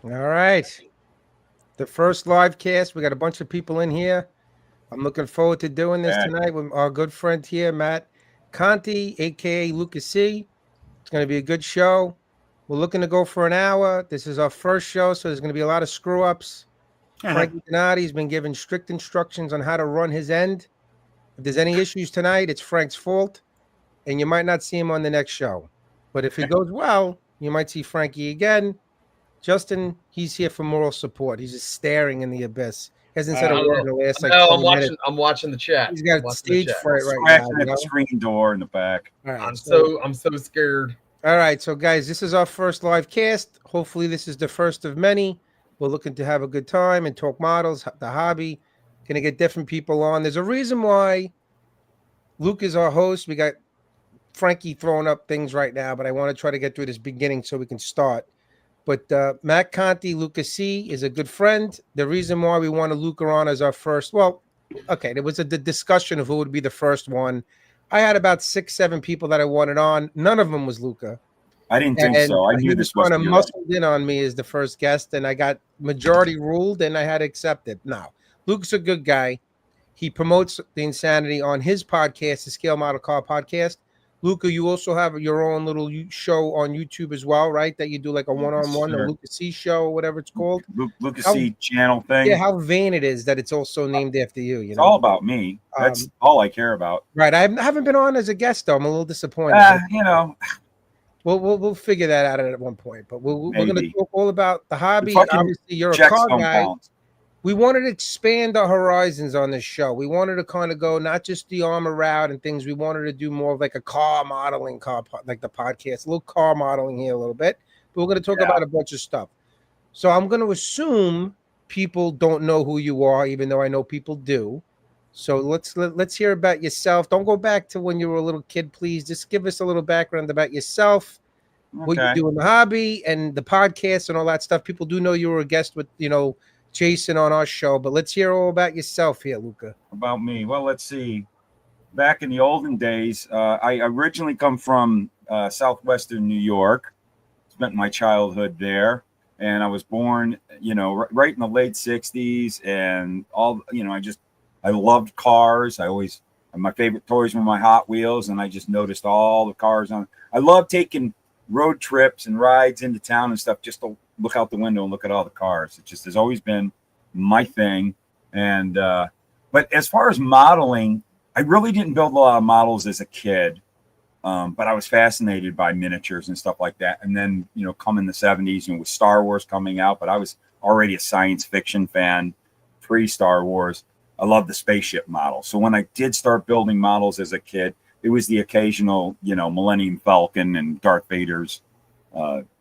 All right. The first live cast. We got a bunch of people in here. I'm looking forward to doing this Back. tonight with our good friend here, Matt Conti, aka Luka Cee. It's going to be a good show. We're looking to go for an hour. This is our first show, so there's going to be a lot of screw ups. Frankie Donati's been given strict instructions on how to run his end. If there's any issues tonight, it's Frank's fault, and you might not see him on the next show. But if it goes well, you might see Frankie again. Justin, he's here for moral support. He's just staring in the abyss. He hasn't said a I word don't in the know. last like No, 20 minutes. I'm watching the chat. He's I'm got watching the stage chat. fright right now. Scratching You at the know? screen door in the back. All right, I'm so scared. all right, so guys, this is our first live cast. Hopefully, this is the first of many. We're looking to have a good time and talk models, the hobby. Gonna get different people on. There's a reason why Luke is our host. We got Frankie throwing up things right now, but I want to try to get through this beginning so we can start. But Matt Conti, Luka Cee is a good friend. The reason why we wanted Luka on as our first, well, okay, there was the discussion of who would be the first one. I had about 6, 7 people that I wanted on. None of them was Luka. I didn't think And so. I he knew was this kind wasn't of your night. muscled in on me as the first guest, and I got majority ruled, and I had to accept it. No, Luke's a good guy. He promotes the insanity on his podcast, the Scale Model Car Podcast. Luca, you also have your own little show on YouTube as well, right? That you do like a one-on-one, the Sure. Luca C show, or whatever it's called. Luka How, Cee channel thing. yeah, how vain it is that it's also named after you. You It's know, all about me. That's all I care about. right? I haven't been on as a guest though. I'm a little disappointed. You know, We'll figure that out at one point. But we're going to maybe. talk all about the hobby. Fucking Obviously, you're a checks car don't guy. count. We wanted to expand our horizons on this show. We wanted to kind of go not just the armor route and things. We wanted to do more of like a car modeling, like the podcast, a little car modeling here a little bit. But we're going to talk about a bunch of stuff. So I'm going to assume people don't know who you are, even though I know people do. So let's hear about yourself. Don't go back to when you were a little kid, please. Just give us a little background about yourself, what you do in the hobby, and the podcast and all that stuff. People do know you were a guest with Jason on our show, but let's hear all about yourself here, Luka. About me. Well, let's see. Back in the olden days, I originally come from southwestern New York. Spent my childhood there, and I was born, right in the late '60s, and I loved cars. My favorite toys were my Hot Wheels, and I just noticed all the cars on. I love taking road trips and rides into town and stuff just to look out the window and look at all the cars. It just has always been my thing. And but as far as modeling, I really didn't build a lot of models as a kid, but I was fascinated by miniatures and stuff like that. And then come in the '70s, with Star Wars coming out, but I was already a science fiction fan pre-Star Wars. I love the spaceship model. So when I did start building models as a kid, it was the occasional, Millennium Falcon and Darth Vader's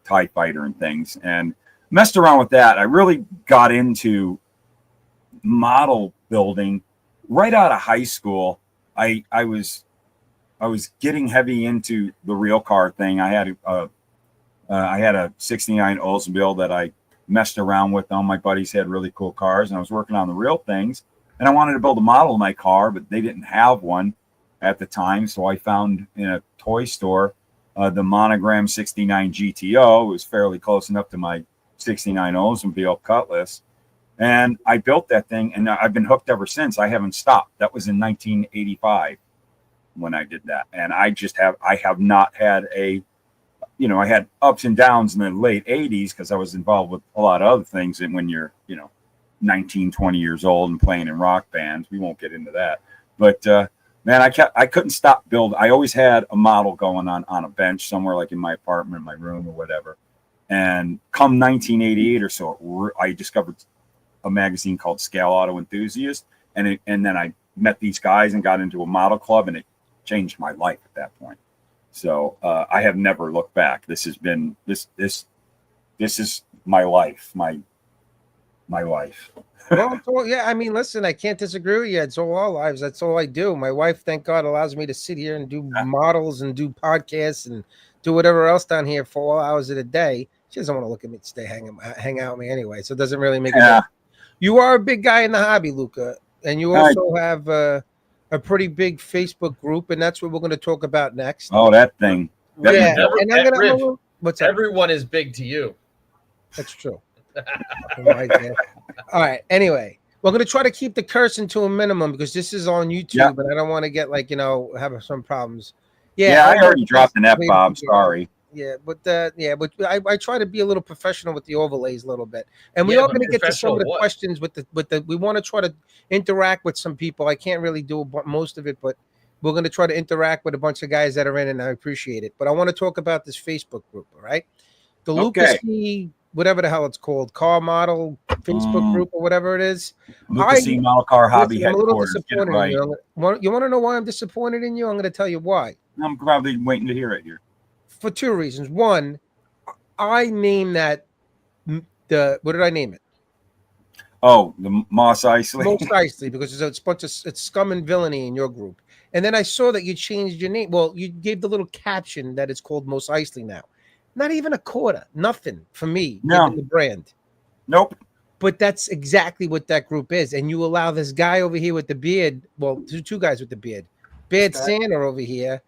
TIE fighter and things, and messed around with that. I really got into model building right out of high school. I was getting heavy into the real car thing. I had a '69 Oldsmobile that I messed around with. All my buddies had really cool cars, and I was working on the real things. And I wanted to build a model of my car, but they didn't have one at the time. So I found in a toy store the Monogram '69 GTO. It was fairly close enough to my '69 Oldsmobile Cutlass. And I built that thing, and I've been hooked ever since. I haven't stopped. That was in 1985 when I did that. And I have not had I had ups and downs in the late '80s because I was involved with a lot of other things. And when you're, 19, 20 years old and playing in rock bands, we won't get into that. But man, I couldn't stop building. I always had a model going on a bench somewhere, like in my apartment, my room, or whatever. And come 1988 or so, I discovered a magazine called Scale Auto Enthusiast, and then I met these guys and got into a model club, and it changed my life at that point. So I have never looked back. This has been this is my life, my life. Well, yeah, I mean, listen, I can't disagree with you. It's all our lives. That's all I do. My wife, thank God, allows me to sit here and do models and do podcasts and do whatever else down here for 4 hours of the day. She doesn't want to look at me, hang out with me anyway. So it doesn't really make a difference. You are a big guy in the hobby, Luka, and you also have a pretty big Facebook group, and that's what we're going to talk about next. Oh, that thing. Yeah, and I'm gonna. What's up? Everyone is big to you. That's true. All right. Anyway, we're gonna try to keep the cursing to a minimum because this is on YouTube, Yep. and I don't want to get have some problems. Yeah, I already dropped an F-bomb. Sorry. Yeah, but I try to be a little professional with the overlays a little bit, and we Yeah, are but going to get to some of the professional what? questions with the. We want to try to interact with some people. I can't really do most of it, but we're going to try to interact with a bunch of guys that are in, and I appreciate it. But I want to talk about this Facebook group. All right, the Luka Cee, whatever the hell it's called, car model Facebook group or whatever it is. Luka Cee model car hobby I'm a little headquarters. Get it disappointed right. in you. You want to know why I'm disappointed in you? I'm going to tell you why. I'm probably waiting to hear it here. For two reasons. One, I named that what did I name it? Oh, the Moss Eisley. Most Eisley, because it's a bunch of it's scum and villainy in your group. And then I saw that you changed your name. Well, you gave the little caption that it's called Most Eisley now. Not even a quarter, nothing for me. No. Given the brand. Nope. But that's exactly what that group is. And you allow this guy over here with the beard. Well, two guys with the beard. Bad Santa over here.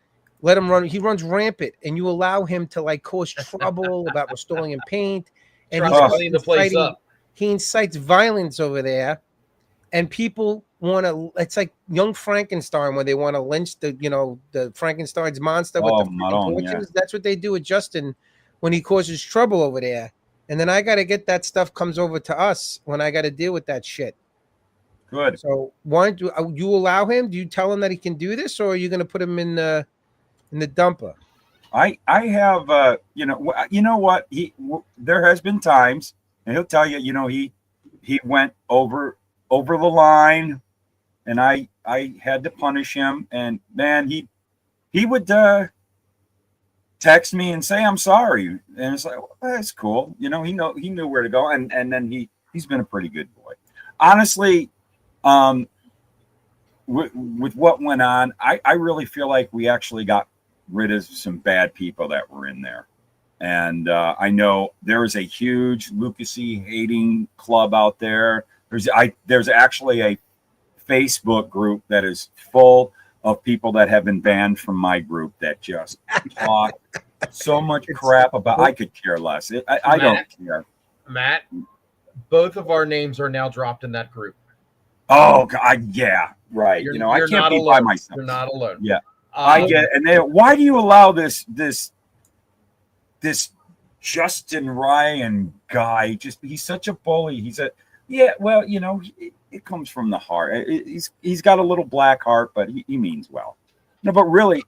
Let him run. He runs rampant, and you allow him to like cause trouble about restoring in paint, and he incites violence over there, and people want to. It's like young Frankenstein when they want to lynch the Frankenstein's monster with the torches. Yeah. That's what they do with Justin when he causes trouble over there, and then I got to get that stuff comes over to us when I got to deal with that shit. Good. So why do you allow him? Do you tell him that he can do this, or are you going to put him in the dumper? I have you know what, there has been times, and he'll tell you, he went over the line, and I had to punish him, and man, he would text me and say I'm sorry, and it's like, well, that's cool, he knew where to go, and then he's been a pretty good boy, honestly. With what went on, I really feel like we actually got rid of some bad people that were in there. And I know there is a huge Luka Cee hating club out there. There's actually a Facebook group that is full of people that have been banned from my group that just talk so much crap about. I could care less. I don't care. Matt, both of our names are now dropped in that group. Oh God, yeah, right. I can't be by myself. You're not alone. Yeah, I get it. And why do you allow this Justin Ryan guy? He's such a bully. It comes from the heart. He's got a little black heart, but he means well. No, but really,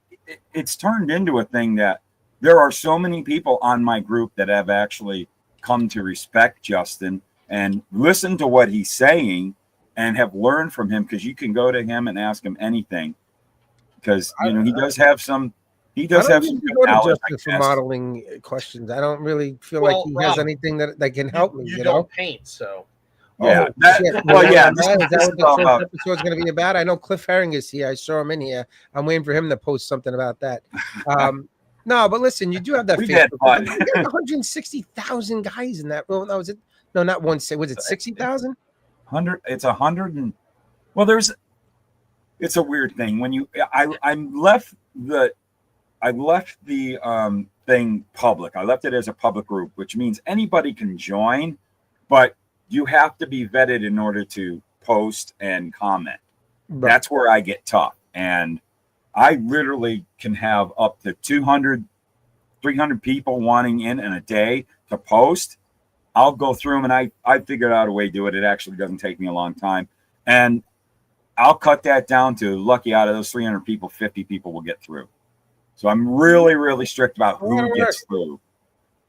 it's turned into a thing that there are so many people on my group that have actually come to respect Justin and listen to what he's saying and have learned from him, because you can go to him and ask him anything, because he does have some good knowledge for modeling questions. I don't really feel like he has anything that can help me. You don't paint, so yeah. Is that what the episode's going to be about? I know Cliff Herring is here. I saw him in here. I'm waiting for him to post something about that. No, but listen, you do have that. We had fun. 160,000 guys in that. Well, no, was it? No, not one. Was it 60,000? 100. It's 100 and it's a weird thing when I left the thing public. I left it as a public group, which means anybody can join, but you have to be vetted in order to post and comment. Right. That's where I get tough, and I literally can have up to 200, 300 people wanting in a day to post. I'll go through them, and I figured out a way to do it. It actually doesn't take me a long time. And I'll cut that down to, lucky out of those 300 people, 50 people will get through. So I'm really, really strict about who gets through.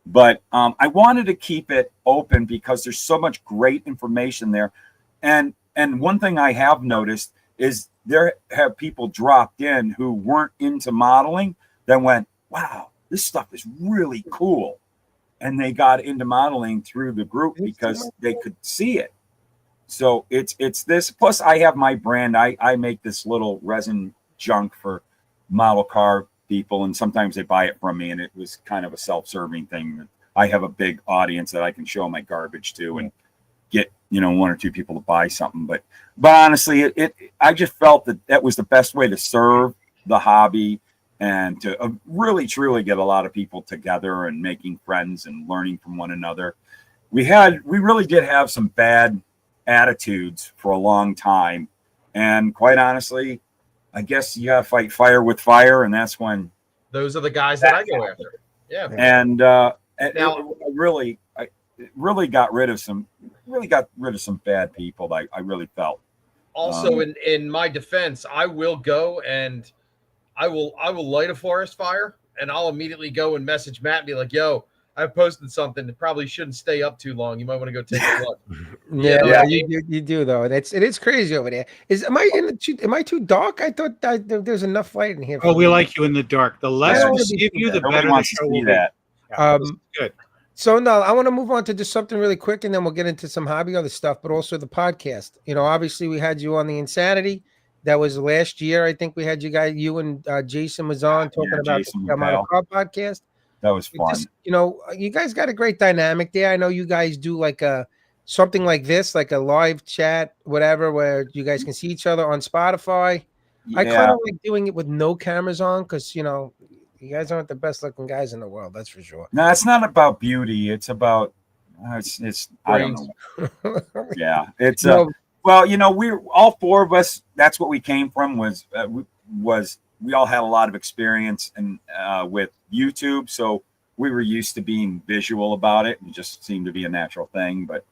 But I wanted to keep it open because there's so much great information there. And one thing I have noticed is there have people dropped in who weren't into modeling that went, wow, this stuff is really cool. And they got into modeling through the group because they could see it. So it's this. Plus, I have my brand. I make this little resin junk for model car people, and sometimes they buy it from me. And it was kind of a self-serving thing. I have a big audience that I can show my garbage to and get one or two people to buy something. But honestly, I just felt that was the best way to serve the hobby and to really truly get a lot of people together and making friends and learning from one another. we really did have some bad attitudes for a long time. And quite honestly, I guess you got to fight fire with fire. And that's when those are the guys that I go after. Yeah. And Now- it really got rid of some bad people. I really felt. Also, in my defense, I will go and I will light a forest fire, and I'll immediately go and message Matt and be like, "Yo, I posted something that probably shouldn't stay up too long. You might want to go take a look." Yeah, you do though, and it is crazy over there. Am I too dark? I thought there's enough light in here. Oh, we like you in the dark. The less we see of you, the better the show will be. That. Good. So no, I want to move on to just something really quick, and then we'll get into some hobby other stuff, but also the podcast. Obviously we had you on the Insanity. That was last year. I think we had you and Jason was on talking about Jason the Car podcast. That was fun. You guys got a great dynamic there. I know you guys do like something like this, like a live chat, whatever, where you guys can see each other on Spotify. Yeah. I kind of like doing it with no cameras on because you guys aren't the best looking guys in the world, that's for sure. No, it's not about beauty. It's about it's I don't know. Yeah, it's well, we're all four of us. That's what we came from. Was we all had a lot of experience and with YouTube, so we were used to being visual about it. It just seemed to be a natural thing, but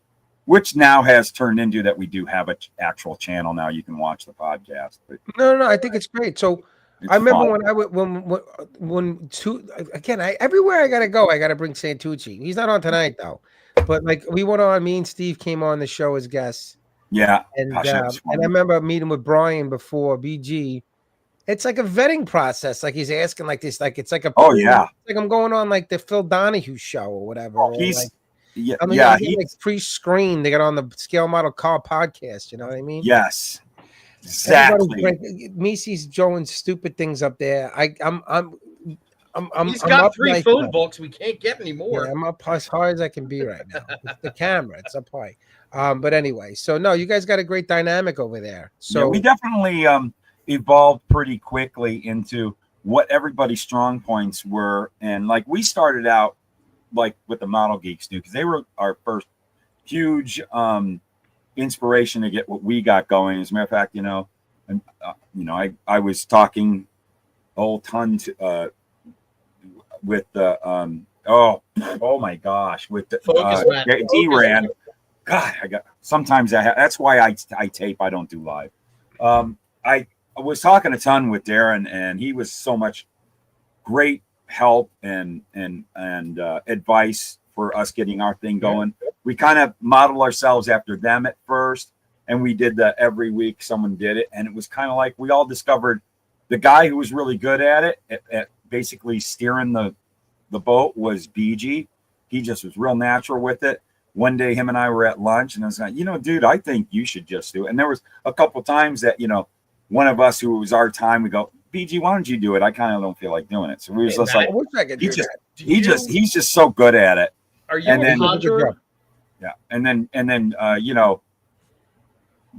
which now has turned into that we do have an actual channel now. You can watch the podcast. But no, I think it's great. So. I remember when everywhere I gotta go, I gotta bring Santucci. He's not on tonight though, but like we went on. Me and Steve came on the show as guests. Yeah, and I remember meeting with Brian before BG. It's like a vetting process. Like he's asking like this, like it's like oh yeah, like I'm going on like the Phil Donahue show or whatever. Oh, he's like, he's like pre-screened. They got on the Scale Model Car podcast. You know what I mean? Yes. Exactly. Macy's showing stupid things up there. He's got 3 phone books. We can't get any more. Yeah, I'm up as high as I can be right now. It's the camera, it's up high. But anyway, so no, you guys got a great dynamic over there. So we definitely evolved pretty quickly into what everybody's strong points were, and like we started out like with the Model Geeks do because they were our first huge inspiration to get what we got going. As a matter of fact, I was talking a whole ton to with the oh my gosh with the D-Ran. God, that's why I tape. I don't do live. I was talking a ton with Darren, and he was so much great help and advice for us getting our thing going. We kind of modeled ourselves after them at first, and we did that every week. Someone did it, and it was kind of like we all discovered the guy who was really good at it, at basically steering the boat was BG. He just was real natural with it. One day, him and I were at lunch, and I was like, dude, I think you should just do it. And there was a couple times that, one of us who was our time, we go, BG, why don't you do it? I kind of don't feel like doing it. So we was just like, he's just so good at it. Are you a conjurer? Yeah. And then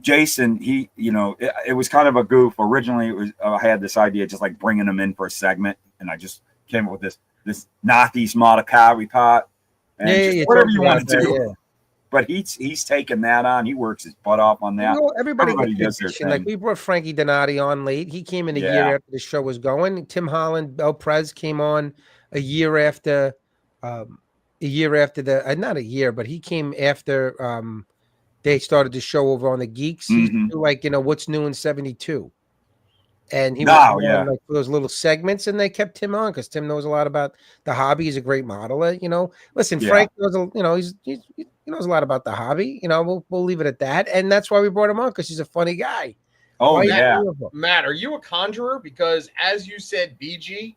Jason, it was kind of a goof. Originally, it was I had this idea just like bringing him in for a segment, and I just came up with this Northeast Modicari pot, and whatever you want to do. Yeah. But he's taken that on. He works his butt off on that. Everybody does their thing. Like we brought Frankie Donati on late. He came in a year after the show was going. Tim Holland, Bel Prez came on a year after. Not a year, but he came after they started the show over on the Geeks. Mm-hmm. Like, what's new in 72. And he was on, like those little segments, and they kept Tim on because Tim knows a lot about the hobby. He's a great modeler, Listen, Frank knows he knows a lot about the hobby. We'll leave it at that. And that's why we brought him on, because he's a funny guy. Oh, yeah. Matt, are you a conjurer? Because as you said, BG,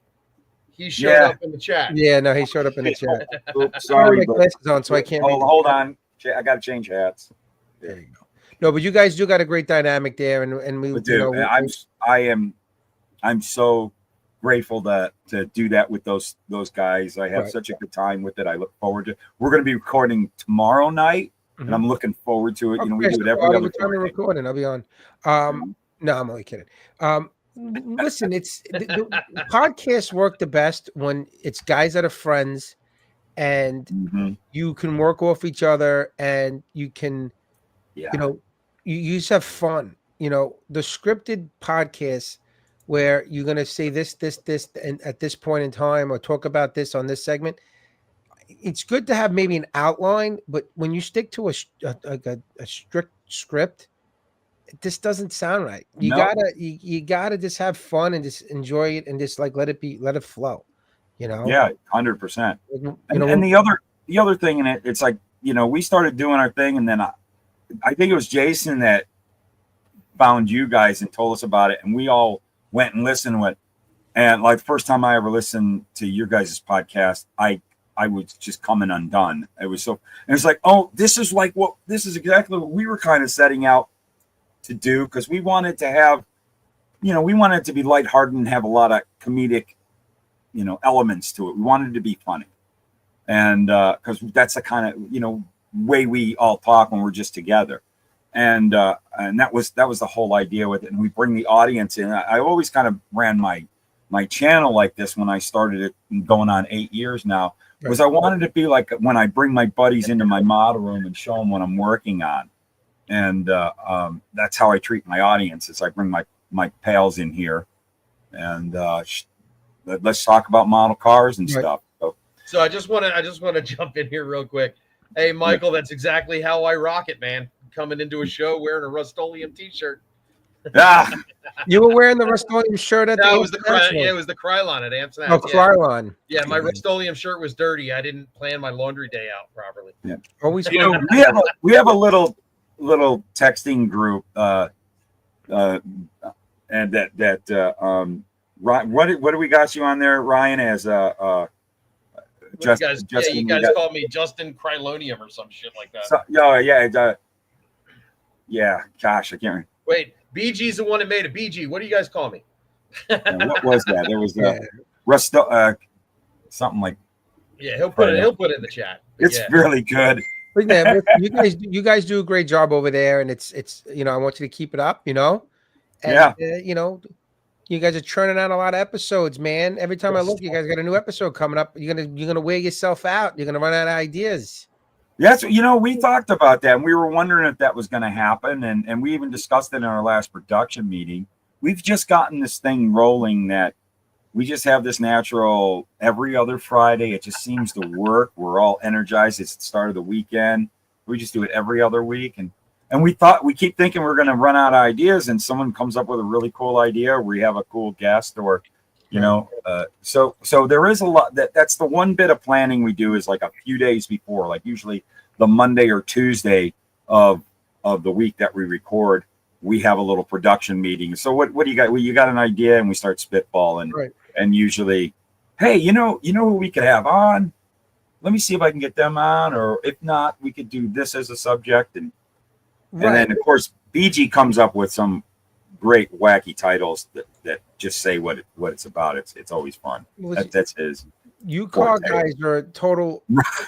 he showed up in the chat. Yeah, no, he showed up in the chat. Oops, sorry. Glasses on, so I can't. Hold on. I got to change hats. There you go. No, but you guys do got a great dynamic there, and we. I'm so grateful to do that with those guys. I have such a good time with it. I look forward to. We're going to be recording tomorrow night, and I'm looking forward to it. We do it every other time we're recording. I'll be on. No, I'm only kidding. Listen, the podcasts work the best when it's guys that are friends, and you can work off each other, and you can, you know, you just have fun. You know, the scripted podcasts where you're going to say this, and at this point in time, or talk about this on this segment. It's good to have maybe an outline, but when you stick to a strict script, this doesn't sound right. You gotta just have fun and just enjoy it and just like let it flow. You know? Yeah, 100%. And the other thing in it, it's like, you know, we started doing our thing, and then I think it was Jason that found you guys and told us about it, and we all went and listened to it. And like the first time I ever listened to your guys' podcast, I was just coming undone. It was so, and it's like, oh, this is exactly what we were kind of setting out to do, because we wanted to have, you know, we wanted it to be lighthearted and have a lot of comedic, you know, elements to it. We wanted it to be funny, and because that's the kind of, you know, way we all talk when we're just together, and that was the whole idea with it. And we bring the audience in. I always kind of ran my channel like this when I started it, going on 8 years now. Was I wanted to be like when I bring my buddies into my model room and show them what I'm working on. And that's how I treat my audience, is I bring my pals in here, and let's talk about model cars and stuff. So I just want to jump in here real quick. Hey, Michael, that's exactly how I rock it, man. Coming into a show wearing a Rust-Oleum t-shirt. You were wearing the Rust-Oleum shirt at it was the Krylon at Amps. Oh, Krylon. Yeah, my Rust-Oleum shirt was dirty. I didn't plan my laundry day out properly. Yeah. Always. You know, we have a little texting group, and what do we got you on there, Ryan? As Justin, you guys called me Justin Krylonium or some shit like that. So, yeah. Gosh, I can't remember. Wait, BG's the one that made a BG. What do you guys call me? What was that? There was something like. Yeah, he'll put it in the chat. It's really good. But yeah, you guys do a great job over there, and it's you know, I want you to keep it up. You know, and, you know, you guys are churning out a lot of episodes, man. Every time I look, you guys got a new episode coming up. You're gonna wear yourself out. You're gonna run out of ideas. Yes, you know, we talked about that, and we were wondering if that was going to happen, and we even discussed it in our last production meeting. We've just gotten this thing rolling that we just have this natural every other Friday. It just seems to work. We're all energized. It's the start of the weekend. We just do it every other week, and we keep thinking we're going to run out of ideas, and someone comes up with a really cool idea, or we have a cool guest, or you know, so there is a lot. That's the one bit of planning we do, is like a few days before, like usually the Monday or Tuesday of the week that we record, we have a little production meeting. So what do you got? Well, you got an idea, and we start spitballing, and usually, hey, you know who we could have on? Let me see if I can get them on, or if not, we could do this as a subject, and then of course BG comes up with some great wacky titles that just say what it's about. It's always fun. That's his. You car guys are total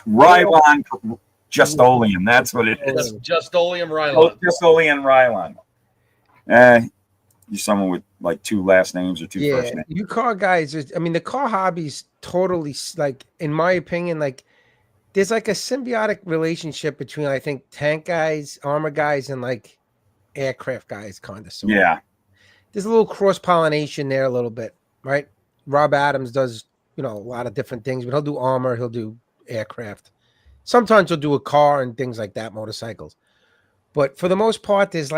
Rylon Just-Oleum. That's what it is. Just-Oleum Rylon. Just-Oleum Rylon. You're someone with like two last names or two first names. You car guys, I mean, the car hobby's totally, like, in my opinion, like, there's like a symbiotic relationship between, I think, tank guys, armor guys, and like aircraft guys, kind of. Yeah. There's a little cross-pollination there a little bit, right? Rob Adams does, you know, a lot of different things, but he'll do armor, he'll do aircraft. Sometimes he'll do a car and things like that, motorcycles. But for the most part, there's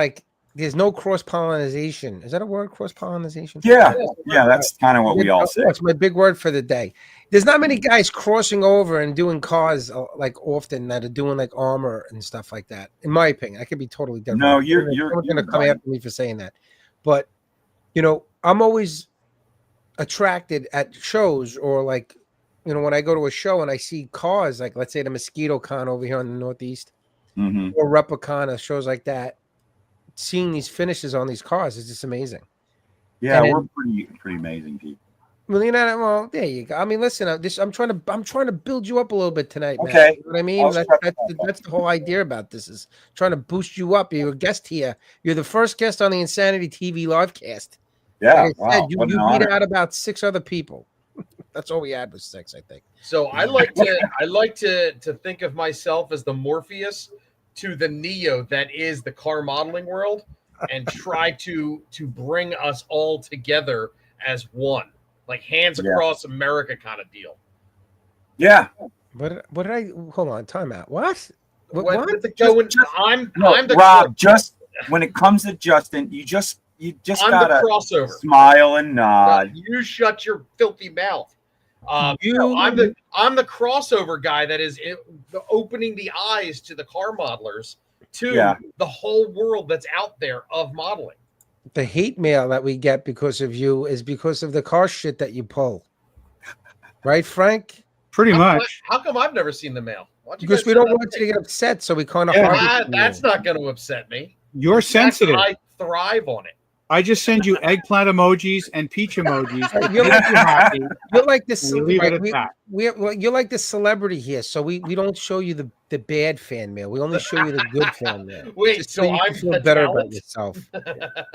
no cross-pollination. Is that a word, cross-pollination? Yeah, that's kind of what we all say. It's my big word for the day. There's not many guys crossing over and doing cars like often that are doing like armor and stuff like that. In my opinion, I could be totally different. No, you're going to come after me for saying that. But, you know, I'm always attracted at shows, or like, you know, when I go to a show and I see cars, like let's say the Mosquito Con over here in the Northeast, or Replicon, shows like that, seeing these finishes on these cars is just amazing. Yeah, we're pretty amazing people. Well, you know, well, there you go. I mean, listen, I'm trying to build you up a little bit tonight, man. Okay. You know what I mean? That's the whole idea about this, is trying to boost you up. You're a guest here. You're the first guest on the Insanity TV LiveCast. Yeah, like I said, you beat out about 6 other people. That's all we had was 6, I think. So I like to think of myself as the Morpheus to the Neo that is the car modeling world, and try to bring us all together as one, like hands across America kind of deal. Yeah. What did I hold on? Time out. What? I'm the Rob. Just when it comes to Justin, you just I'm gotta the crossover. smile and nod. You shut your filthy mouth. I'm the crossover guy that is opening the eyes to the car modelers to the whole world that's out there of modeling. The hate mail that we get because of you is because of the car shit that you pull, right, Frank? Pretty much. How come I've never seen the mail? Because we don't want you to get upset, so we kind of that's not going to upset me. You're sensitive. I thrive on it. I just send you eggplant emojis and peach emojis. You're like this. You're like the celebrity here, so we don't show you the bad fan mail. We only show you the good fan mail. Wait, just so you feel better about yourself.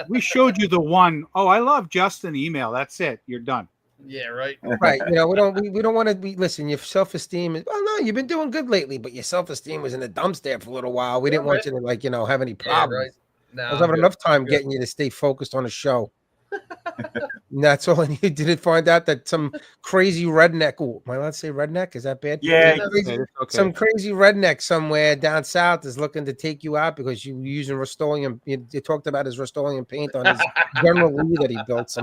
We showed you the one. Oh, I love Justin email. That's it. You're done. Yeah, right. Right. You know, we don't want to be. Listen, your self-esteem is. Oh no, you've been doing good lately, but your self-esteem was in the dumps there for a little while. We didn't want you to have any problems. Yeah, right. No, I was having enough time getting you to stay focused on a show. And that's all I needed. Didn't find out that some crazy redneck. Ooh, am I allowed to say redneck? Is that bad? Yeah. Some crazy redneck somewhere down south is looking to take you out because you were using Rust-Oleum. You talked about his Rust-Oleum paint on his General Lee that he built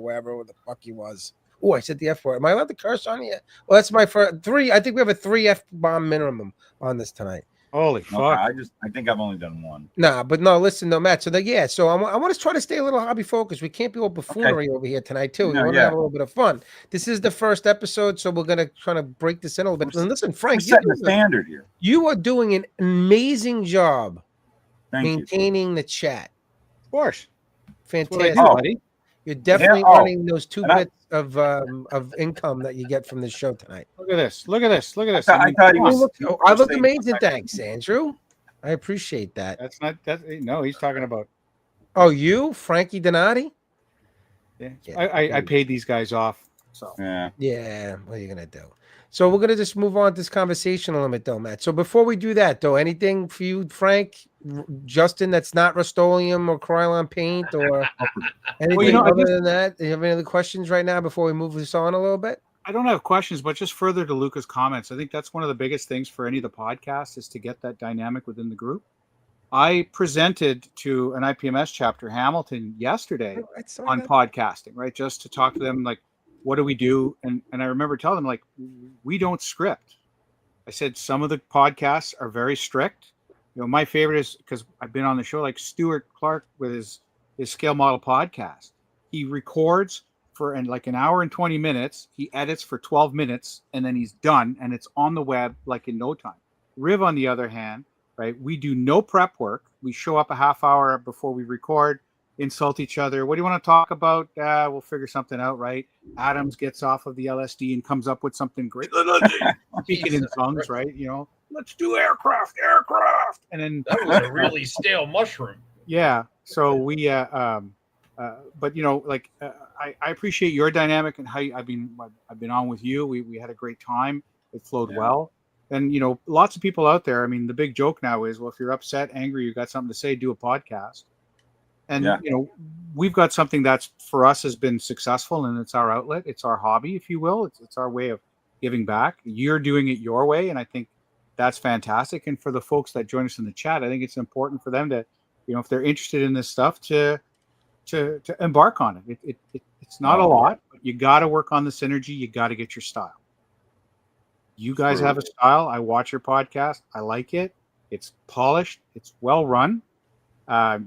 wherever the fuck he was. Oh, I said the F word. Am I allowed to curse on you? Well, that's my first 3. I think we have a 3 F-bomb minimum on this tonight. Holy fuck! I think I've only done 1. Nah, but no, listen, no, Matt. So I want to try to stay a little hobby focused. We can't be all buffoonery over here tonight, too. We want to have a little bit of fun. This is the first episode, so we're gonna try to break this in a little bit. And listen, Frank, you're setting the standard here. You are doing an amazing job maintaining the chat. Of course, fantastic. Buddy. You're definitely earning those 2 bits of income that you get from this show tonight. Look at this. Look at this. Look at this. I look amazing. Thanks, Andrew. I appreciate that. No, he's talking about. Oh, you, Frankie Donati? Yeah. I paid these guys off. So yeah. What are you gonna do? So we're gonna just move on to this conversation a little bit, though, Matt. So before we do that, though, anything for you, Frank, Justin, that's not Rust-Oleum or Krylon paint or anything other than that? Do you have any other questions right now before we move this on a little bit? I don't have questions, but just further to Luka's comments, I think that's one of the biggest things for any of the podcasts is to get that dynamic within the group. I presented to an IPMS chapter, Hamilton, yesterday on podcasting, right? Just to talk to them, like, what do we do? And I remember telling them, like, we don't script. I said some of the podcasts are very strict. You know, my favorite is, because I've been on the show, like Stuart Clark with his Scale Model podcast. He records for like an hour and 20 minutes. He edits for 12 minutes, and then he's done, and it's on the web like in no time. Riv, on the other hand, right, we do no prep work. We show up a half hour before we record, insult each other. What do you want to talk about? We'll figure something out, right? Adams gets off of the LSD and comes up with something great. Speaking in tongues, right? You know, let's do aircraft. And then that was a really stale mushroom. Yeah. So we, but you know, like I appreciate your dynamic and how I've been on with you. We had a great time. It flowed well. And, you know, lots of people out there. I mean, the big joke now is, well, if you're upset, angry, you got something to say, do a podcast. And, you know, we've got something that's for us has been successful, and it's our outlet. It's our hobby, if you will. It's our way of giving back. You're doing it your way. And I think that's fantastic. And for the folks that join us in the chat, I think it's important for them to, you know, if they're interested in this stuff, to embark on it. It's not a lot, but you got to work on the synergy. You got to get your style. You guys have a style. I watch your podcast. I like it. It's polished. It's well run.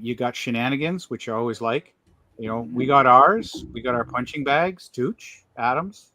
You got shenanigans, which I always like. You know, we got ours. We got our punching bags, Tooch, Adams,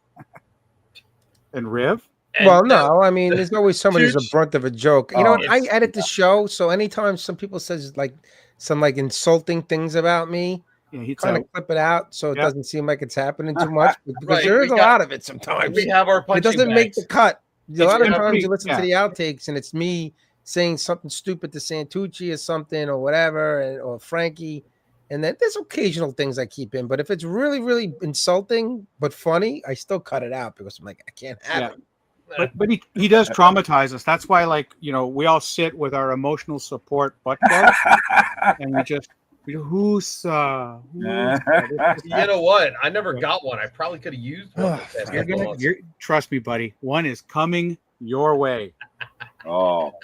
and Riv. Well, no, I mean, there's always somebody who's a brunt of a joke. You know what? I edit the show, so anytime some people says like some like insulting things about me, kind of clip it out so it doesn't seem like it's happening too much. Because there is a lot of it sometimes. We have our punching bags. It doesn't make the cut. A lot of times you listen to the outtakes and it's me saying something stupid to Santucci or something or whatever, or Frankie, And then there's occasional things I keep in, but if it's really, really insulting but funny, I still cut it out because I'm like, I can't have it. But he does traumatize us. That's why, like, you know, we all sit with our emotional support butt plug and we go, who's You know what? I never got one. I probably could have used one. Trust me, buddy. One is coming your way. Oh.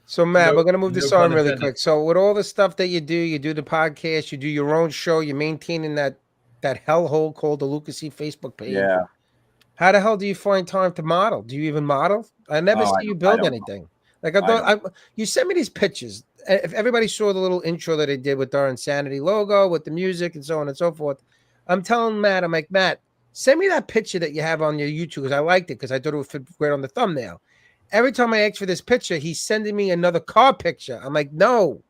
So, Matt, we're going to move this on really quick. So, with all the stuff that you do the podcast, you do your own show, you're maintaining that hellhole called the Luka Cee Facebook page. Yeah. How the hell do you find time to model? Do you even model? I never see you build anything. Like I thought, you sent me these pictures. If everybody saw the little intro that I did with our Insanity logo, with the music and so on and so forth, I'm telling Matt, I'm like, Matt, send me that picture that you have on your YouTube because I liked it because I thought it would fit great on the thumbnail. Every time I ask for this picture, he's sending me another car picture. I'm like, no,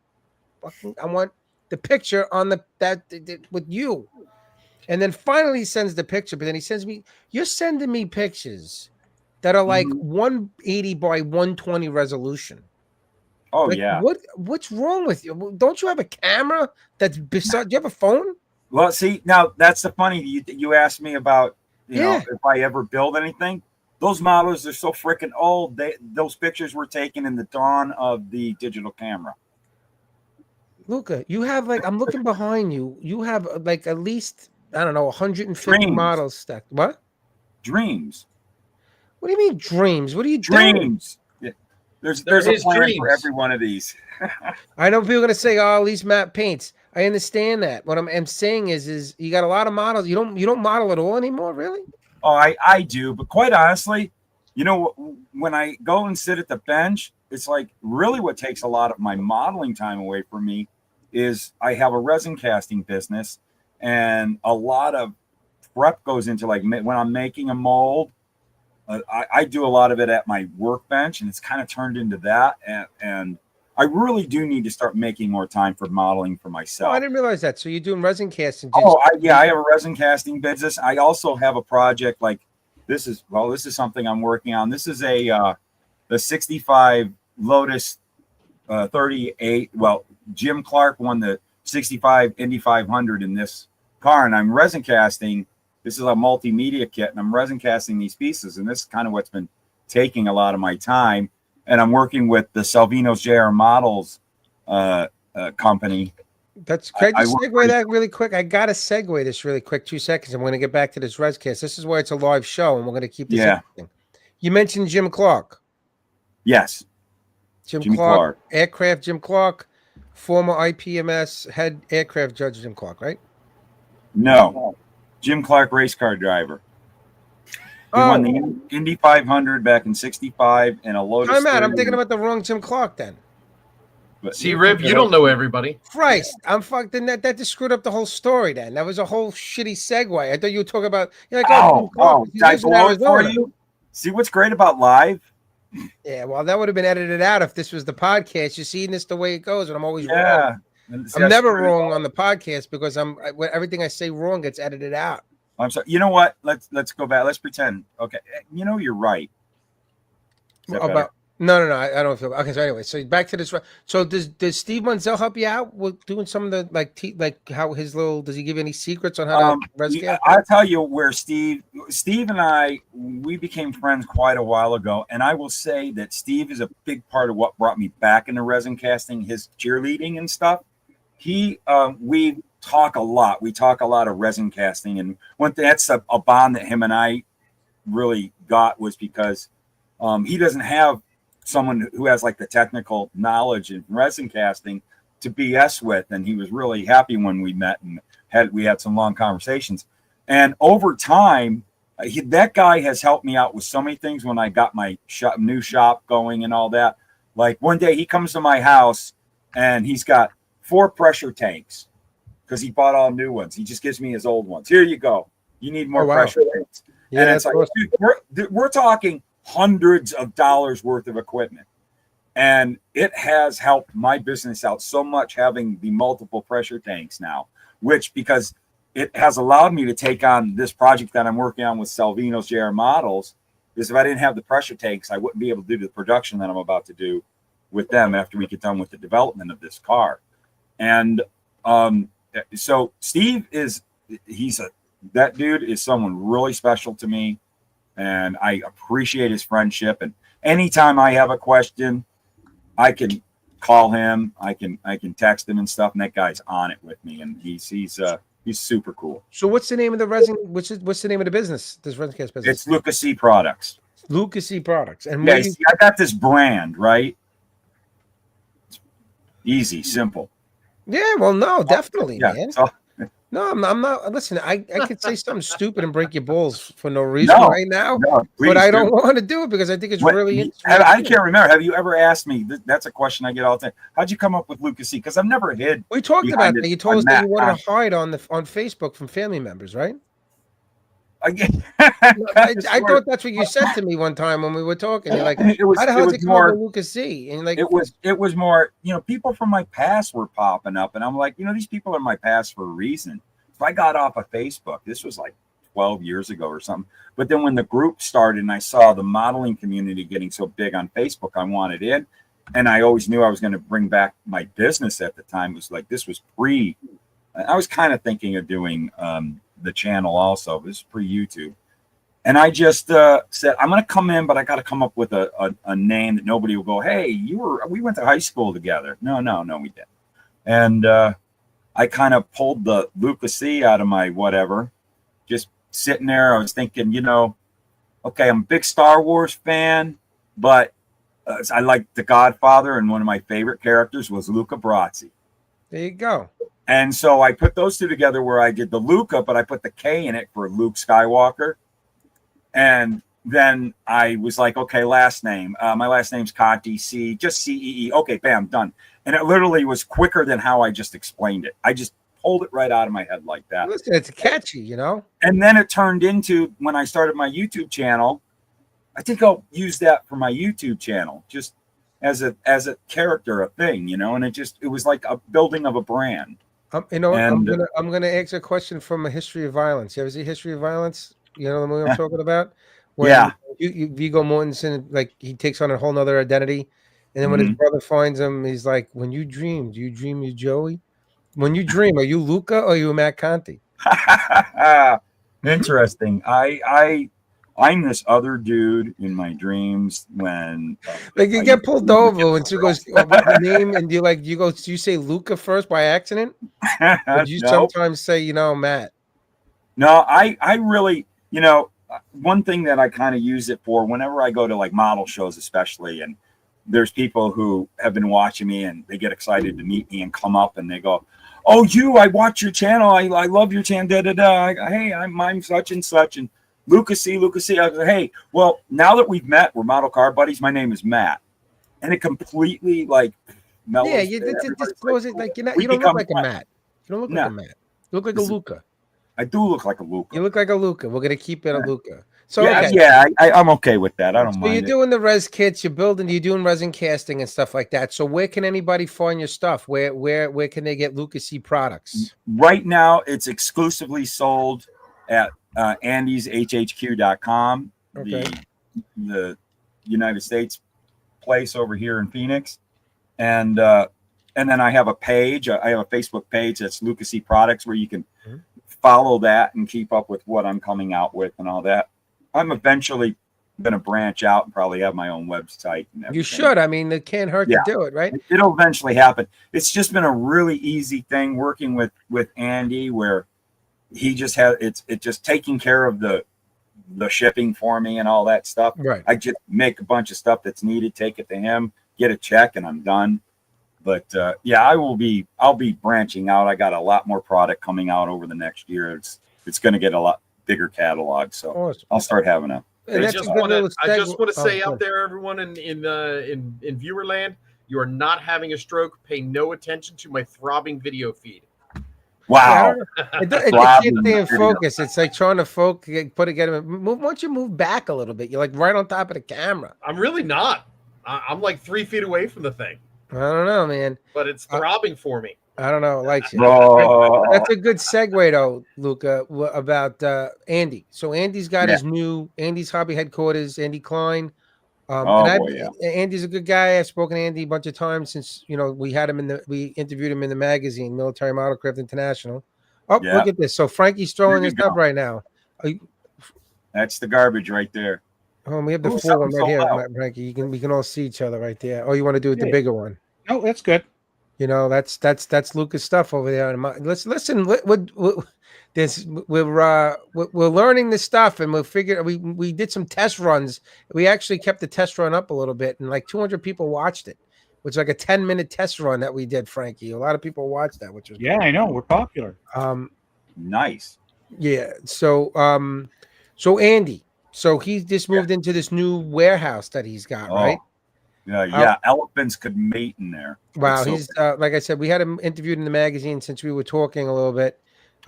I want the picture on that with you. And then finally he sends the picture, but then he sends me, you're sending me pictures that are like 180 by 120 resolution. Oh, like, yeah. What's wrong with you? Don't you have a camera that's beside? Do you have a phone? Well, see, now that's the funny. You asked me about, you know, if I ever build anything. Those models are so freaking old. Those pictures were taken in the dawn of the digital camera. Luka, you have like, I'm looking behind you. You have like at least, I don't know, 150 models stacked. What? Dreams. What do you mean dreams? What are you doing? Dreams. Yeah. There's a plan for every one of these. I know people are gonna say, "Oh, at least Matt paints." I understand that. What I'm saying is you got a lot of models. You don't model at all anymore, really? Oh, I do, but quite honestly, you know, when I go and sit at the bench, it's like really what takes a lot of my modeling time away from me is I have a resin casting business, and a lot of prep goes into like when I'm making a mold. I do a lot of it at my workbench, and it's kind of turned into that. And I really do need to start making more time for modeling for myself. Oh, I didn't realize that. So you're doing resin casting. I have a resin casting business. I also have a project like this is something I'm working on. This is the 65 Lotus 38. Well, Jim Clark won the 65 Indy 500 in this car, and I'm resin casting. This is a multimedia kit, and I'm resin casting these pieces, and this is kind of what's been taking a lot of my time. And I'm working with the Salvinos JR Models company. Can I just segue that really quick? I got to segue this really quick, 2 seconds. I'm going to get back to this ResCast. This is where it's a live show, and we're going to keep this interesting. You mentioned Jim Clark. Yes. Jim Clark. Aircraft Jim Clark, former IPMS head aircraft judge Jim Clark, right? No. Jim Clark, race car driver. He won the Indy 500 back in '65 and a Lotus. I'm thinking about the wrong Jim Clark then. But see, Riv, you don't know everybody. Christ, I'm fucked. That just screwed up the whole story. Then that was a whole shitty segue. I thought you were talking about. You're like, did I blow it for you? See what's great about live? Yeah, well, that would have been edited out if this was the podcast. You're seeing this the way it goes, and I'm always wrong. I'm never wrong on the podcast because everything I say wrong gets edited out. I'm sorry. You know what? Let's go back. Let's pretend. Okay. You know, you're right. No. I don't feel okay. So anyway, so back to this. So does Steve Munzel help you out with doing some of the like how his little? Does he give any secrets on how to rescue? I'll tell you where Steve and I we became friends quite a while ago, and I will say that Steve is a big part of what brought me back into resin casting. His cheerleading and stuff. We talk a lot. We talk a lot of resin casting, and that's a bond that him and I really got was because he doesn't have someone who has like the technical knowledge in resin casting to BS with, and he was really happy when we met and we had some long conversations. And over time, that guy has helped me out with so many things when I got my new shop going and all that. Like one day he comes to my house and he's got 4 pressure tanks because he bought all new ones. He just gives me his old ones. Here you go. You need more pressure tanks. Yeah, and it's like, dude, we're talking hundreds of dollars worth of equipment. And it has helped my business out so much having the multiple pressure tanks now, because it has allowed me to take on this project that I'm working on with Salvinos JR Models. Because if I didn't have the pressure tanks, I wouldn't be able to do the production that I'm about to do with them after we get done with the development of this car. And so Steve that dude is someone really special to me, and I appreciate his friendship. And anytime I have a question, I can call him, I can text him and stuff, and that guy's on it with me, and he's super cool. So what's the name of the resin? What's the name of the business? This ResinCast business? It's Luka Cee Products. Luka Cee Products. And yeah, see, I got this brand, right? Easy, simple. Yeah, well, no, definitely, yeah, man. So, no, I'm not. Listen, I could say something stupid and break your balls for no reason right now, but I don't want to do it because I think it's really interesting. I can't remember. Have you ever asked me? That's a question I get all the time. How'd you come up with Luka Cee? Because I've never hid. We talked about that. You told us that you wanted to hide on Facebook from family members, right? I thought that's what you said to me one time when we were talking. You're like, how the hell did you come up with Luka Cee? And like, it was more, people from my past were popping up, and I'm like, these people are my past for a reason. So I got off of Facebook. This was like 12 years ago or something. But then when the group started and I saw the modeling community getting so big on Facebook, I wanted in, and I always knew I was going to bring back my business at the time. It was like, this was I was kind of thinking of doing the channel also. This is pre-YouTube. And I just said, I'm going to come in, but I got to come up with a name that nobody will go, hey, we went to high school together. No, we didn't. And I kind of pulled the Luka Cee out of my whatever, just sitting there. I was thinking, okay, I'm a big Star Wars fan, but I like The Godfather, and one of my favorite characters was Luca Brasi. There you go. And so I put those two together where I did the Luca, but I put the K in it for Luke Skywalker. And then I was like, okay, last name. My last name's Conti, C, just C-E-E. Okay, bam, done. And it literally was quicker than how I just explained it. I just pulled it right out of my head like that. Listen, it's catchy, And then it turned into, when I started my YouTube channel, I think I'll use that for my YouTube channel, just as a character, a thing, and it was like a building of a brand. I'm gonna ask a question from A History of Violence. You ever see History of Violence? You know the movie I'm talking about? When yeah. Viggo Mortensen, like, he takes on a whole nother identity, and then when his brother finds him, he's like, "When you dream, do you dream you're Joey? When you dream, are you Luca or are you Matt Conti?" Interesting. I'm this other dude in my dreams when you get pulled over and she goes, "What's your name?" And do you say Luca first by accident? Or do you sometimes say, Matt? No, I really, one thing that I kind of use it for whenever I go to like model shows, especially, and there's people who have been watching me and they get excited to meet me and come up and they go, "Oh, I watch your channel. I love your channel. Da, da, da. Hey, I'm such and such." And Luka Cee. I was like, hey, well, now that we've met, we're model car buddies. My name is Matt. And it completely mellows. Yeah, you disclose it like you don't look like a Matt. You don't look like a Matt. You look like a Luca. I do look like a Luca. You look like a Luca. We're gonna keep it a Luca. So I'm okay with that. I don't mind. So you're doing the res kits, you're doing resin casting and stuff like that. So where can anybody find your stuff? Where can they get Luka Cee products? Right now, it's exclusively sold at andyshhq.com, okay. the United States place over here in Phoenix, and then I have a page. I have a Facebook page that's Luka Cee Products, where you can follow that and keep up with what I'm coming out with and all that. I'm eventually going to branch out and probably have my own website. And everything. You should. I mean, it can't hurt to do it, right? It'll eventually happen. It's just been a really easy thing working with Andy, where he just has it's just taking care of the shipping for me and all that stuff. Right. I just make a bunch of stuff that's needed, take it to him, get a check, and I'm done. But I'll be branching out. I got a lot more product coming out over the next year. It's going to get a lot bigger catalog. So awesome. I'll start having a. I just want to say out there, everyone in viewer land, you are not having a stroke. Pay no attention to my throbbing video feed. Wow. It can't stay in focus. It's like trying to get move. Once you move back a little bit, you're like right on top of the camera. I'm really not. I'm like 3 feet away from the thing. I don't know, man. But it's throbbing for me. I don't know. Like Oh. That's a good segue, though, Luca, about Andy. So Andy's got his new Andy's Hobby Headquarters, Andy Klein. Oh boy, yeah. Andy's a good guy. I've spoken to Andy a bunch of times since we had him we interviewed him in the magazine, Military Modelcraft International. Oh, Yeah. look at this. So Frankie's throwing There you this up go. right now. That's the garbage right there. Oh, we have the Ooh, full one something right here, sold out. Frankie. We can all see each other right there. Oh, you want to do it the Yeah. bigger one? No, that's good. That's Luca's stuff over there. Let's listen. We're learning this stuff, and we did some test runs. We actually kept the test run up a little bit, and like 200 people watched it, which is like a 10-minute test run that we did, Frankie. A lot of people watched that, which was Yeah, I know we're popular. Nice. Yeah. So Andy, so he just moved into this new warehouse that he's got, right? Yeah. Elephants could mate in there. Wow, So he's like I said, we had him interviewed in the magazine since we were talking a little bit.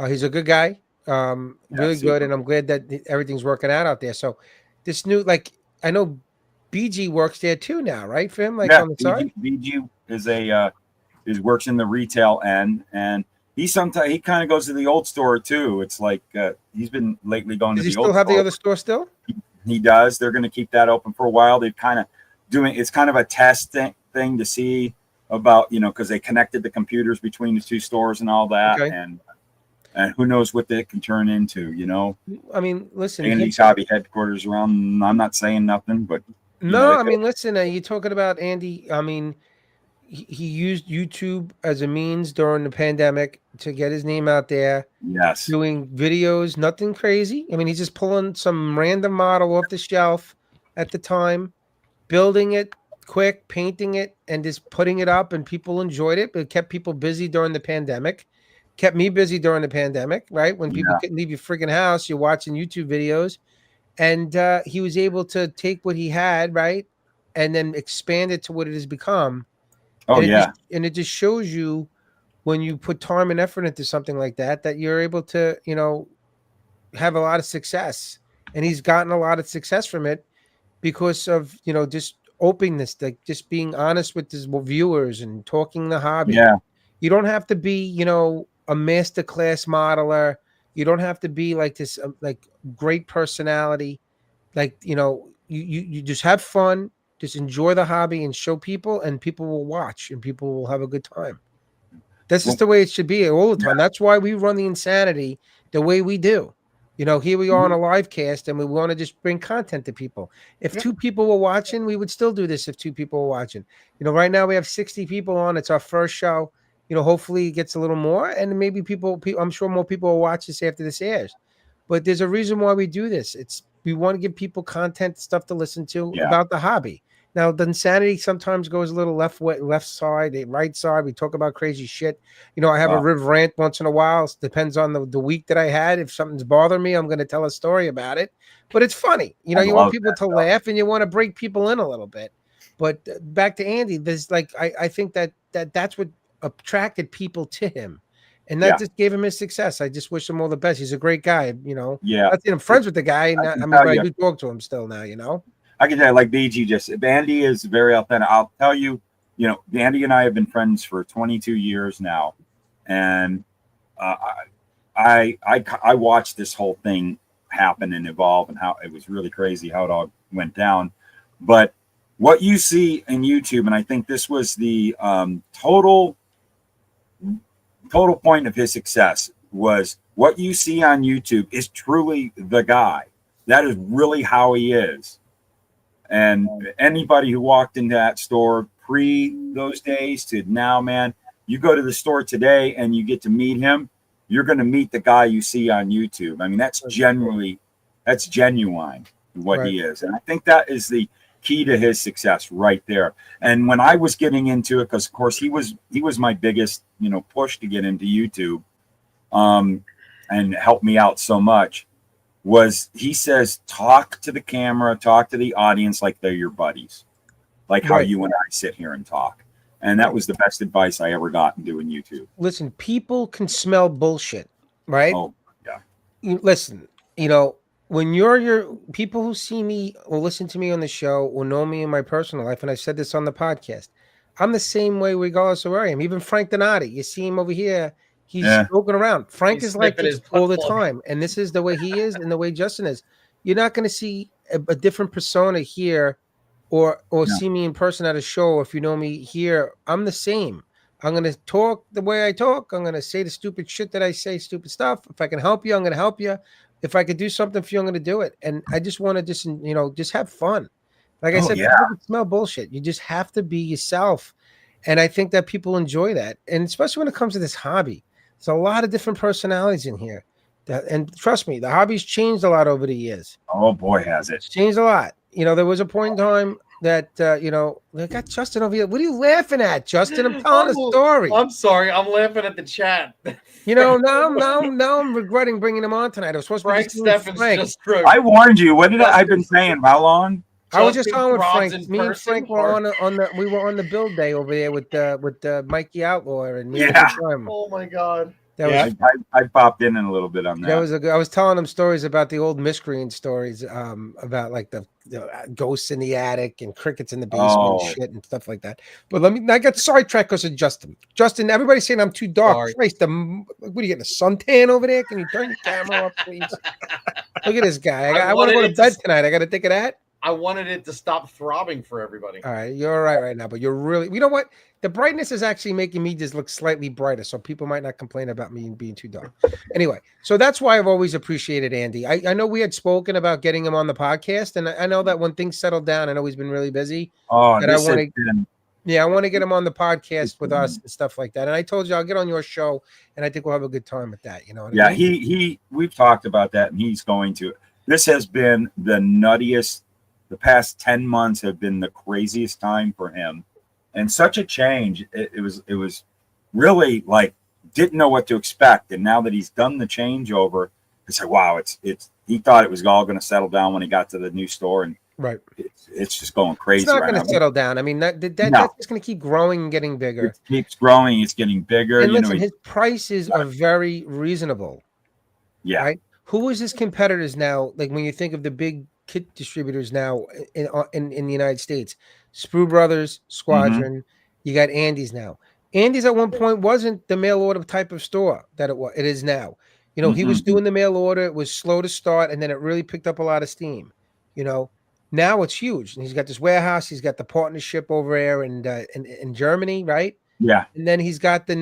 He's a good guy, really super. good, and I'm glad that everything's working out there. So this new, like, I know BG works there too now, right? For him, like on the side. BG is works in the retail end, and he kind of goes to the old store too. It's like he's been lately going Does to he the old still have store. the other store still? He does. They're going to keep that open for a while. They're kind of it's kind of a test thing to see about, because they connected the computers between the two stores and all that. Okay. And who knows what that can turn into, I mean, listen, Andy's hobby headquarters around. I'm not saying nothing, but no, I mean, listen, you're talking about Andy. I mean, he used YouTube as a means during the pandemic to get his name out there. Yes. Doing videos, nothing crazy. I mean, he's just pulling some random model off the shelf at the time, building it quick, painting it, and just putting it up, and people enjoyed it. It kept people busy during the pandemic. Kept me busy during the pandemic, right? When people couldn't leave your freaking house, you're watching YouTube videos. And he was able to take what he had, right, and then expand it to what it has become. Oh, and it just shows you when you put time and effort into something like that, that you're able to, have a lot of success. And he's gotten a lot of success from it because of, just openness, like just being honest with his viewers and talking the hobby. Yeah. You don't have to be, a master class modeler. You don't have to be like this, like great personality. Like, you just have fun, just enjoy the hobby and show people, and people will watch and people will have a good time. That's just the way it should be all the time. That's why we run the Insanity the way we do. Here we are on a live cast, and we want to just bring content to people. If two people were watching, we would still do this if two people were watching. Right now we have 60 people on. It's our first show. Hopefully it gets a little more, and maybe people I'm sure more people will watch this after this airs. But there's a reason why we do this. We want to give people content, stuff to listen to about the hobby. Now, the Insanity sometimes goes a little left side, right side. We talk about crazy shit. I have a Riv rant once in a while. It depends on the week that I had. If something's bothering me, I'm going to tell a story about it. But it's funny. You want people to laugh, and you want to break people in a little bit. But back to Andy, there's I think that's what attracted people to him. And that just gave him his success. I just wish him all the best. He's a great guy, Yeah. I'm friends with the guy. But I do talk to him still now, I can tell you, like BG Andy is very authentic. I'll tell you, Andy and I have been friends for 22 years now. And I watched this whole thing happen and evolve, and how it was really crazy how it all went down. But what you see in YouTube, and I think this was the total point of his success, was what you see on YouTube is truly the guy. That is really how he is. And anybody who walked into that store pre those days to now, man, you go to the store today and you get to meet him, you're going to meet the guy you see on YouTube. I mean, that's genuine what he is. And I think that is the key to his success right there. And when I was getting into it, because of course he was my biggest, push to get into YouTube, and helped me out so much, was he says, talk to the camera, talk to the audience like they're your buddies, like how you and I sit here and talk. And that was the best advice I ever got in doing YouTube. Listen, people can smell bullshit, right? Oh, yeah. Listen, when you're people who see me or listen to me on the show or know me in my personal life, and I said this on the podcast, I'm the same way regardless of where I am. Even Frank Donati, you see him over here, he's joking around. Frank is like this all the time, and this is the way he is and the way Justin is. You're not going to see a different persona here or Yeah. see me in person at a show, if you know me here, I'm the same. I'm gonna talk the way I talk. I'm gonna say the stupid shit that I say, stupid stuff. If I can help you, I'm gonna help you. If I could do something for you, I'm gonna do it. And I just want to just have fun. Like I Oh, said, yeah. people can smell bullshit. You just have to be yourself. And I think that people enjoy that. And especially when it comes to this hobby, there's a lot of different personalities in here. And trust me, the hobby's changed a lot over the years. Oh boy, has it. It's changed a lot. There was a point in time that they got Justin over here. What are you laughing at, Justin? I'm telling a story. I'm sorry, I'm laughing at the chat. Now I'm regretting bringing him on tonight. I was supposed to be Frank just doing Steffens Frank. just wrote. I warned you. What did I've been saying? How long? I was just Justin on with Robs Frank. in Me and person, Frank were we were on the build day over there with Mikey Outlaw and me. Yeah. Oh my god. I popped in a little bit on that. I was telling them stories about the old miscreant stories, about like the ghosts in the attic and crickets in the basement and shit and stuff like that. But I got sidetracked because of Justin. Justin, everybody's saying I'm too dark. Sorry. Christ, what are you getting, a suntan over there? Can you turn your camera off, please? Look at this guy. I want to go to bed tonight. I got to think of that. I wanted it to stop throbbing for everybody. All right, you're all right now, but you're really, you know what? The brightness is actually making me just look slightly brighter, so people might not complain about me being too dark. Anyway, so that's why I've always appreciated Andy. I know we had spoken about getting him on the podcast, and I know that when things settle down, I know he's been really busy. Oh, and this I want to get him on the podcast with us and stuff like that. And I told you I'll get on your show, and I think we'll have a good time with that. You know what I mean? We've talked about that, and he's going to. This has been the nuttiest. The past 10 months have been the craziest time for him, and such a change. It was really like, didn't know what to expect. And now that he's done the changeover, it's like, wow, it's he thought it was all going to settle down when he got to the new store, and right, it's just going crazy. It's not going to settle down. I mean, that's just going to keep growing and getting bigger. It keeps growing. It's getting bigger. And listen, his prices are very reasonable. Yeah. Right. Who is his competitors now? Like when you think of the big kit distributors now in the United States, Sprue Brothers, Squadron, you got Andy's now. Andy's at one point wasn't the mail order type of store that it is now. He was doing the mail order. It was slow to start, and then it really picked up a lot of steam. Now it's huge. And he's got this warehouse. He's got the partnership over there in Germany, right? Yeah. And then he's got the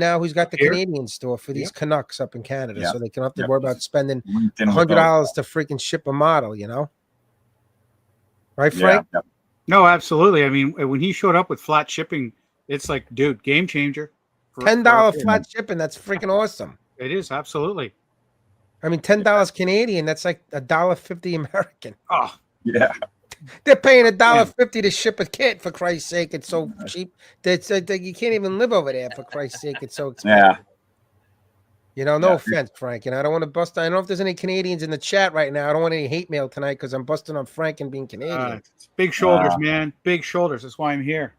Canadian store for these Canucks up in Canada, so they can have to worry about spending $100 to freaking ship a model, Right, Frank? Yeah. No, absolutely. I mean, when he showed up with flat shipping, it's like, dude, game changer. $10 flat shipping. That's freaking awesome. It is, absolutely. I mean, $10 Canadian. That's like $1.50 American. Oh, yeah. They're paying $1.50 to ship a kit. For Christ's sake, it's so cheap. That's you can't even live over there. For Christ's sake, it's so expensive. Yeah. No offense, Frank. I don't want to bust. I don't know if there's any Canadians in the chat right now. I don't want any hate mail tonight because I'm busting on Frank and being Canadian. Big shoulders, man. Big shoulders. That's why I'm here.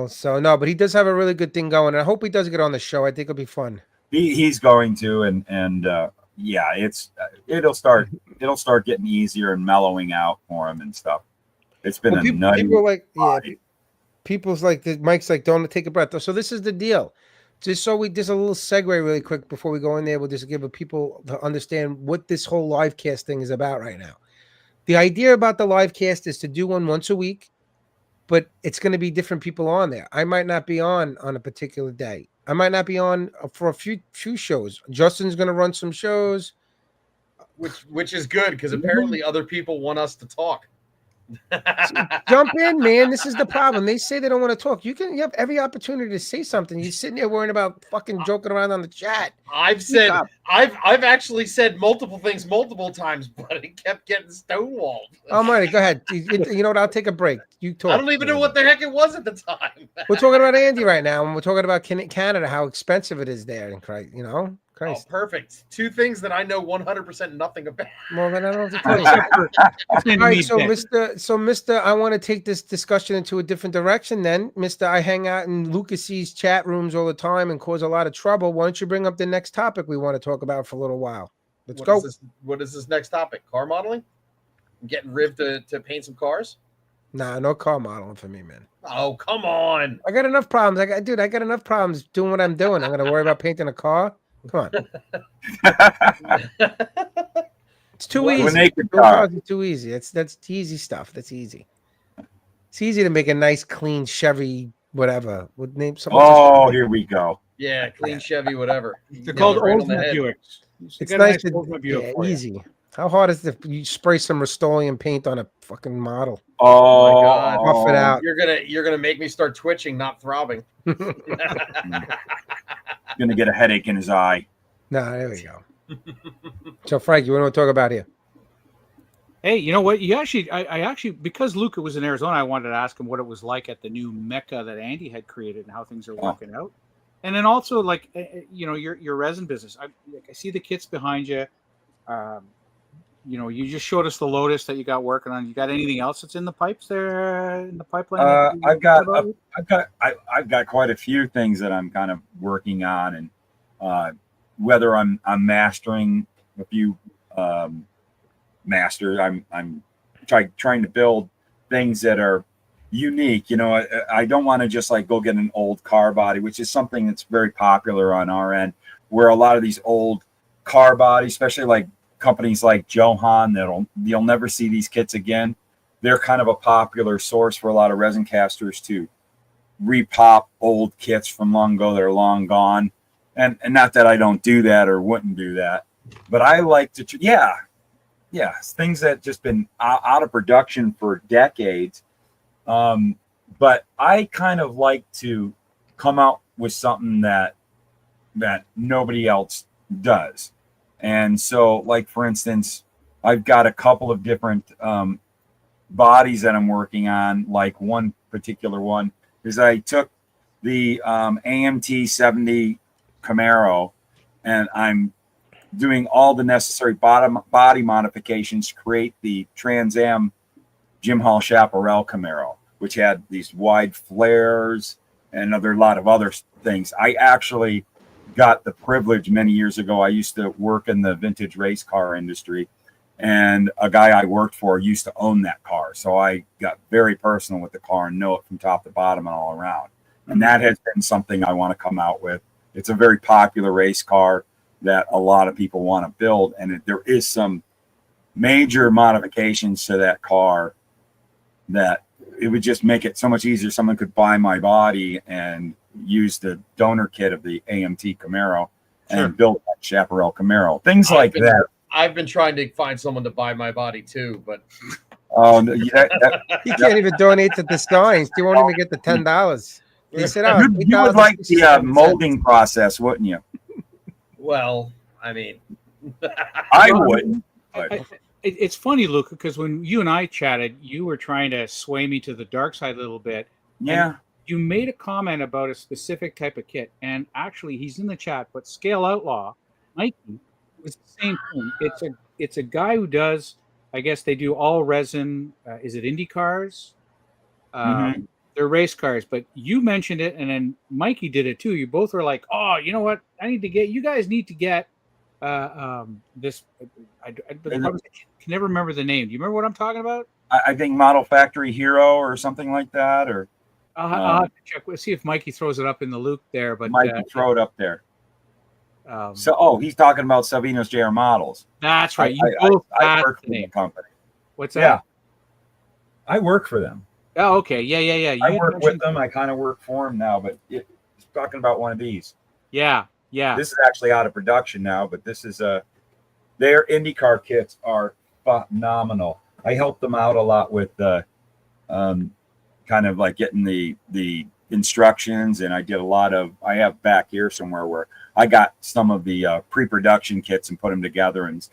So no, but he does have a really good thing going. And I hope he does get on the show. I think it'll be fun. He's going to, and it'll start getting easier and mellowing out for him and stuff. It's been a nutty. People are like, people's like, Mike's like, don't take a breath. So this is the deal. Just a little segue really quick before we go in there. We'll just give people to understand what this whole LiveCast thing is about right now. The idea about the LiveCast is to do one once a week, but it's going to be different people on there. I might not be on a particular day. I might not be on for a few shows. Justin's going to run some shows. Which is good because apparently other people want us to talk. Jump in, man. This is the problem. They say they don't want to talk. You have every opportunity to say something. You're sitting there worrying about fucking joking around on the chat. I've actually said multiple things multiple times, but it kept getting stonewalled. Oh, Marty, go ahead. You know what? I'll take a break. You talk. I don't even know what the heck it was at the time. We're talking about Andy right now, and we're talking about Canada, how expensive it is there. And Christ. Oh, perfect. Two things that I know 100% nothing about. Well, then I don't have to tell you. All right, so Mr. I want to take this discussion into a different direction then. Mr. I hang out in Luka Cee's chat rooms all the time and cause a lot of trouble. Why don't you bring up the next topic we want to talk about for a little while? Let's go. What is this next topic? Car modeling? Getting Riv to paint some cars? Nah, no car modeling for me, man. Oh, come on. I got enough problems. I got enough problems doing what I'm doing. I'm going to worry about painting a car? Come on. It's too easy. It's too easy. That's easy stuff. That's easy. It's easy to make a nice, clean Chevy, whatever. Would name something. Oh, here we go. Yeah, clean Chevy, whatever. They're Nailed called it right on the Oldsmobile head. Buicks. It's Get a nice to Oldsmobile Buick yeah, for you. easy. How hard is it? You spray some Rust-Oleum paint on a fucking model. Oh my God. Buff it out. You're gonna make me start twitching, not throbbing. Gonna get a headache in his eye. No, there we go. So, Frank, you want to talk about here? Hey, you know what? I actually, because Luka was in Arizona, I wanted to ask him what it was like at the new Mecca that Andy had created and how things are working out. And then also, like, you know, your resin business. I see the kits behind you. You know, you just showed us the Lotus that you got working on. You got anything else that's in the pipes there in the pipeline? I've got quite a few things that I'm kind of working on, and whether I'm mastering a few masters, I'm trying to build things that are unique. You know, I don't want to just like go get an old car body, which is something that's very popular on our end, where a lot of these old car bodies, especially like companies like Johan, you'll never see these kits again. They're kind of a popular source for a lot of resin casters to repop old kits from long ago that are long gone. And not that I don't do that or wouldn't do that, but I like to, things that just been out of production for decades. But I kind of like to come out with something that nobody else does. And so, like, for instance, I've got a couple of different bodies that I'm working on. Like one particular one is I took the AMT 70 Camaro, and I'm doing all the necessary body modifications to create the Trans Am Jim Hall Chaparral Camaro, which had these wide flares and a lot of other things. I actually got the privilege many years ago. I used to work in the vintage race car industry, and a guy I worked for used to own that car. So I got very personal with the car and know it from top to bottom and all around. And that has been something I want to come out with. It's a very popular race car that a lot of people want to build. And there is some major modifications to that car that it would just make it so much easier. Someone could buy my body and use the donor kit of the AMT Camaro and build that Chaparral Camaro. Things like that. I've been trying to find someone to buy my body too, but you can't even donate to the signs. You won't even get the $10. He said, "Oh, you would like the molding process, wouldn't you?" Well, I mean, I wouldn't. It's funny, Luka, because when you and I chatted, you were trying to sway me to the dark side a little bit. Yeah. You made a comment about a specific type of kit, and actually, he's in the chat. But Scale Outlaw, Mikey, was the same thing. It's a guy who does. I guess they do all resin. Is it Indy cars? They're race cars. But you mentioned it, and then Mikey did it too. You both were like, "Oh, you know what? You guys need to get this." I can never remember the name. Do you remember what I'm talking about? I think Model Factory Hero or something like that, or. I'll have to check. We'll see if Mikey throws it up in the loop there. But Mikey, throw it up there. He's talking about Salvinos JR models. That's right. I work for the company. What's that? Yeah, I work for them. Oh, okay. Yeah. I work with them. I kind of work for them now, but it's talking about one of these. Yeah. This is actually out of production now, but this is their IndyCar kits are phenomenal. I helped them out a lot with kind of like getting the instructions, and I did a lot of. I have back here somewhere where I got some of the pre-production kits and put them together and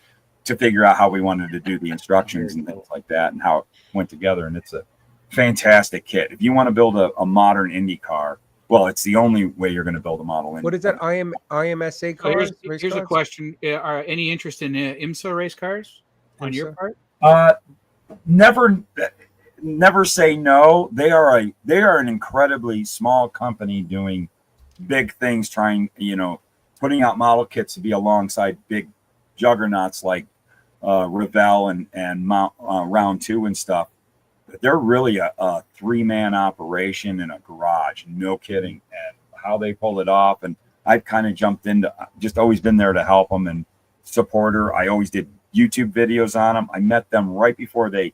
to figure out how we wanted to do the instructions and things like that and how it went together. And it's a fantastic kit. If you want to build a modern Indy car, well, it's the only way you're going to build a model. What is that? IMSA cars? Here's a question: are any interest in IMSA race cars on your part? Never say no. They are an incredibly small company doing big things, putting out model kits to be alongside big juggernauts like Revell and Mount, Round 2 and stuff. They're really a 3-man operation in a garage, no kidding. And how they pull it off, and I've kind of jumped into, just always been there to help them and support her. I always did YouTube videos on them. I met them right before they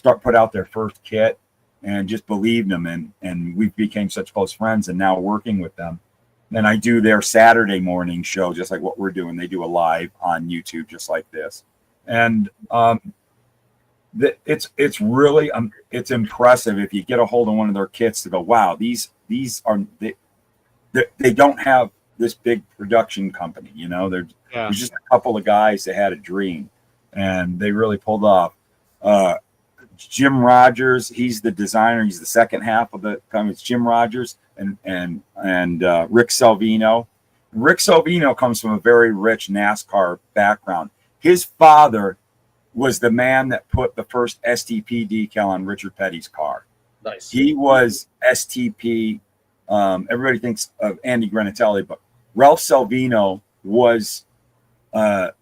put out their first kit, and just believed them, and we became such close friends, and now working with them. And I do their Saturday morning show, just like what we're doing. They do a live on YouTube, just like this. And it's really it's impressive if you get a hold of one of their kits to go, wow, these are they don't have this big production company, you know. There's just a couple of guys that had a dream, and they really pulled off. Jim Rogers, he's the designer. He's the second half of the company. It's Jim Rogers and Rick Salvino. Rick Salvino comes from a very rich NASCAR background. His father was the man that put the first STP decal on Richard Petty's car. Nice. He was STP. Everybody thinks of Andy Granatelli, but Ralph Salvino was the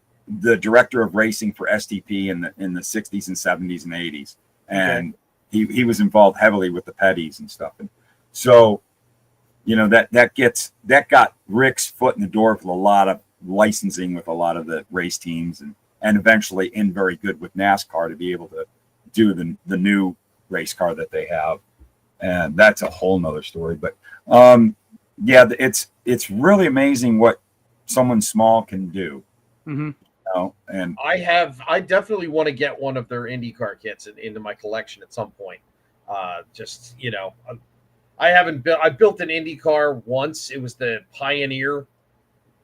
director of racing for STP in the 60s and 70s and 80s. And he was involved heavily with the Pettys and stuff. And so, you know, that got Rick's foot in the door with a lot of licensing with a lot of the race teams, and eventually in very good with NASCAR to be able to do the new race car that they have. And that's a whole nother story. But yeah, it's really amazing what someone small can do. Mm-hmm. You know? And I definitely want to get one of their IndyCar kits into my collection at some point. Just, you know, I built an IndyCar once. It was the Pioneer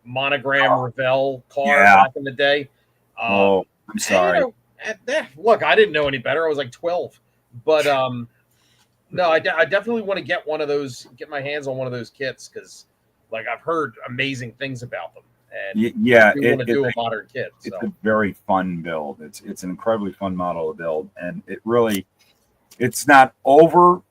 monogram Revell car back in the day. I'm sorry. You know, look, I didn't know any better. I was like 12, but no, I definitely want to get one of those, get my hands on one of those kits, because like I've heard amazing things about them. And yeah, we want to do a modern kit. It's a very fun build. It's an incredibly fun model to build, and it's not over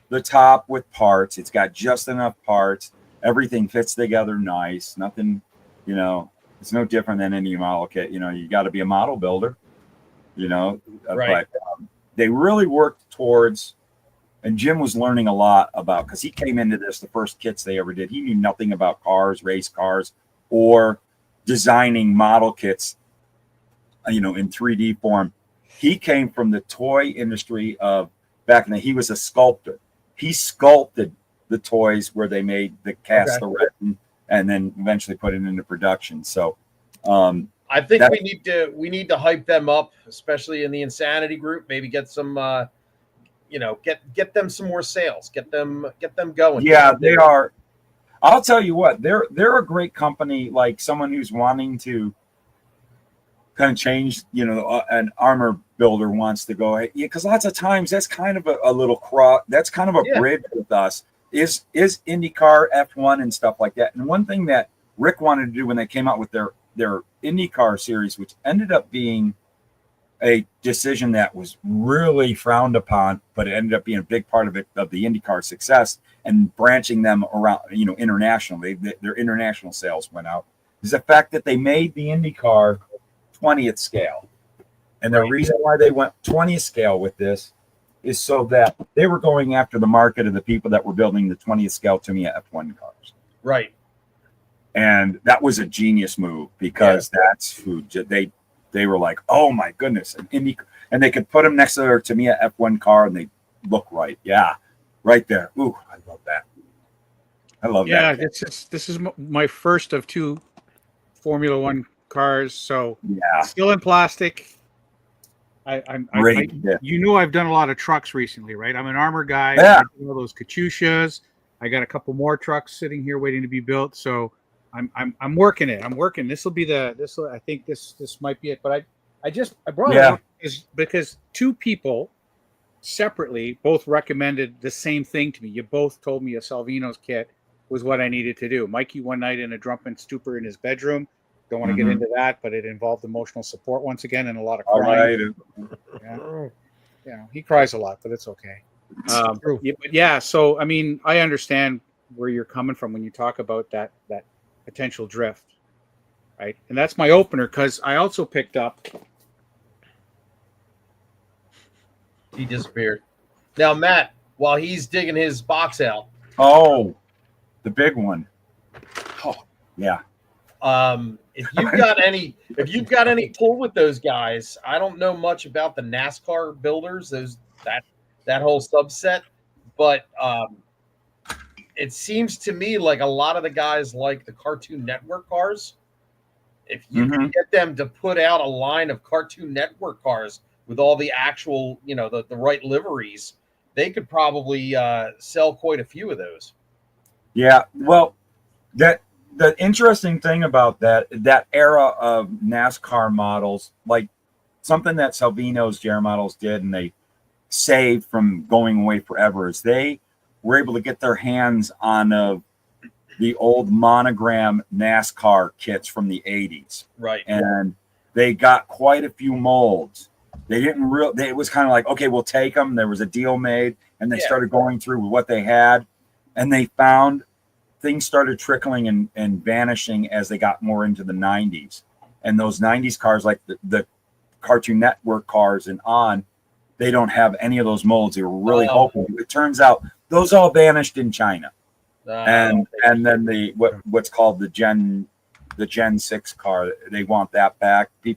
the top with parts. It's got just enough parts. Everything fits together nice. Nothing, you know, it's no different than any model kit. You know, you got to be a model builder, you know, right. But they really worked towards, and Jim was learning a lot about, because he came into this, the first kits they ever did, he knew nothing about cars, race cars, or designing model kits, you know, in 3D form. He came from the toy industry of back in he was a sculptor. He sculpted the toys where they made the cast the resin and then eventually put it into production. So I think we need to hype them up, especially in the Insanity group. Maybe get some you know, get them some more sales, get them going. Yeah, they are. I'll tell you what, they're a great company. Like someone who's wanting to kind of change, you know, an armor builder wants to go, because lots of times that's kind of a little cross. That's kind of a bridge with us. Is IndyCar F1 and stuff like that. And one thing that Rick wanted to do when they came out with their IndyCar series, which ended up being a decision that was really frowned upon, but it ended up being a big part of the IndyCar success and branching them around, you know, internationally. Their international sales went out. Is the fact that they made the IndyCar 20th scale. And the reason why they went 20th scale with this is so that they were going after the market of the people that were building the 20th scale Tamiya F1 cars. Right. And that was a genius move, because that's who they were like, oh my goodness, and they could put them next to their Tamiya F1 car and they look right. Yeah, right there. Ooh, I love that. I love that. Yeah, this is my first of 2 Formula One cars, so still in plastic. You know, I've done a lot of trucks recently, right? I'm an armor guy. Yeah. I do all those Katyushas. I got a couple more trucks sitting here waiting to be built. So I'm working it. I'm working. I think this might be it. But I brought it up because 2 people separately both recommended the same thing to me. You both told me a Salvinos kit was what I needed to do. Mikey one night in a drunken stupor in his bedroom. Don't want to get into that, but it involved emotional support once again and a lot of crying. Yeah, he cries a lot, but it's okay. So I mean, I understand where you're coming from when you talk about that potential drift, right? And that's my opener, because I also picked up. He disappeared. Now, Matt, while he's digging his box out. Oh, the big one. Oh, yeah. If you've got any pull with those guys, I don't know much about the NASCAR builders. that whole subset. But it seems to me like a lot of the guys like the Cartoon Network cars. If you can get them to put out a line of Cartoon Network cars with all the actual, the right liveries, they could probably sell quite a few of those. Yeah, well, the interesting thing about that era of NASCAR models, like something that Salvinos JR models did, and they saved from going away forever, is they were able to get their hands on the old monogram NASCAR kits from the 80s. Right. And they got quite a few molds. They didn't it was kind of like, okay, we'll take them. There was a deal made, and they started going through what they had, and they found things started trickling and vanishing as they got more into the 90s. And those 90s cars, like the Cartoon Network cars and on, they don't have any of those molds. They were really hoping. It turns out those all vanished in China. And then what's called the Gen 6 car, they want that back. They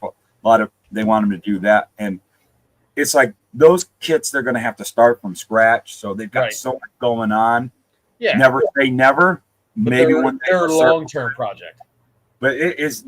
want them to do that, and it's like those kits they're going to have to start from scratch. So they've got so much going on. Yeah, never say never. But maybe one day they're a long-term project. But it's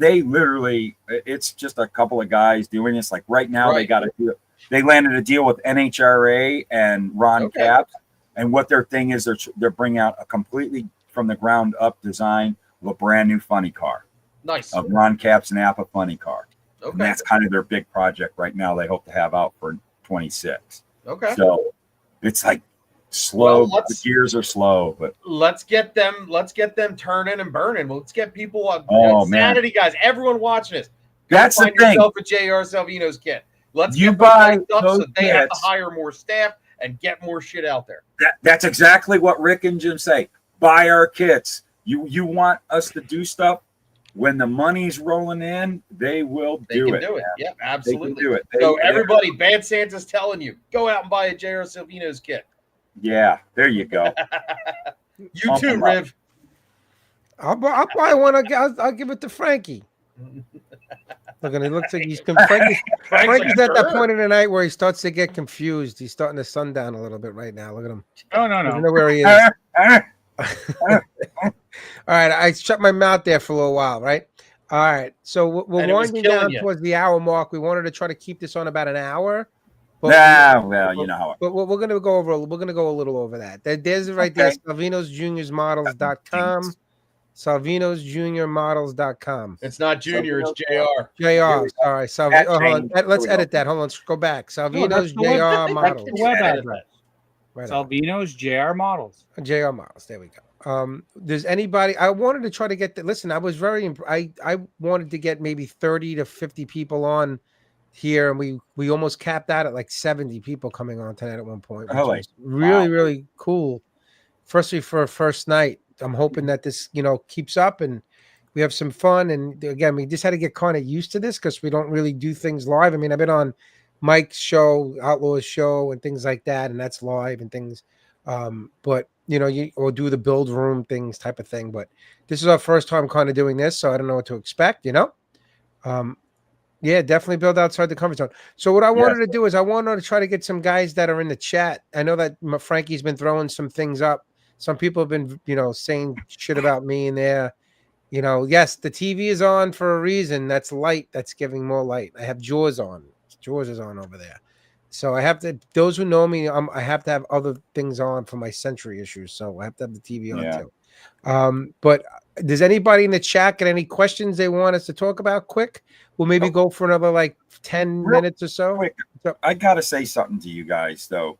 just a couple of guys doing this. Like right now, they got to do it. They landed a deal with NHRA and Ron Capps. And what their thing is, they're bringing out a completely from the ground up design of a brand new funny car. Nice. Of Ron Capps and Appa funny car. Okay. And that's kind of their big project right now. They hope to have out for 26. Okay. So it's like slow. The gears are slow, but let's get them turning and burning. Let's get people on man. Saturday, guys. Everyone watching this. That's the thing. Yourself a JR Salvinos kit. Let's buy stuff those so they have to hire more staff and get more shit out there. That's exactly what Rick and Jim say. Buy our kits. You want us to do stuff when the money's rolling in, they will do it. They can do it. Yeah, absolutely. They can do it. So everybody, Bad Santa's telling you, go out and buy a JR Salvinos kit. Yeah, there you go. You too, Riv. I'll buy one. I'll give it to Frankie. Look, and it looks like he's Frankie's at that point in the night where he starts to get confused. He's starting to sundown a little bit right now. Look at him. No. I don't know where he is. All right, I shut my mouth there for a little while, right? All right, so we're winding down towards the hour mark. We wanted to try to keep this on about an hour. But you know how. But we're gonna go over. We're gonna go a little over that. There's it right there. SalvinosJuniorModels.com. SalvinosJuniorModels.com. It's not Junior, it's JR. JR. All right, let's edit that. Hold on, let's go back. Salvinos JR Models. Web address. Right. Salvinos JR Models. JR Models. There we go. Does anybody? I wanted to try to get. Listen, I was very. I wanted to get maybe 30 to 50 people on here, and we almost capped out at like 70 people coming on tonight at one point. Which was really cool, especially for a first night. I'm hoping that this keeps up and we have some fun. And again, we just had to get kind of used to this because we don't really do things live. I mean, I've been on Mike's show, Outlaw's show, and things like that, and that's live and things. But or do the build room things type of thing. But this is our first time kind of doing this, so I don't know what to expect. Yeah, definitely build outside the comfort zone. So what I wanted to do is I wanted to try to get some guys that are in the chat. I know that Frankie's been throwing some things up. Some people have been, saying shit about me in there. Yes, the TV is on for a reason. That's light. That's giving more light. I have Jaws on. Jaws is on over there. So I have to, those who know me, I have to have other things on for my sensory issues. So I have to have the TV on too. But does anybody in the chat get any questions they want us to talk about quick? We'll maybe go for another like 10 minutes or so. Quick. I got to say something to you guys, though.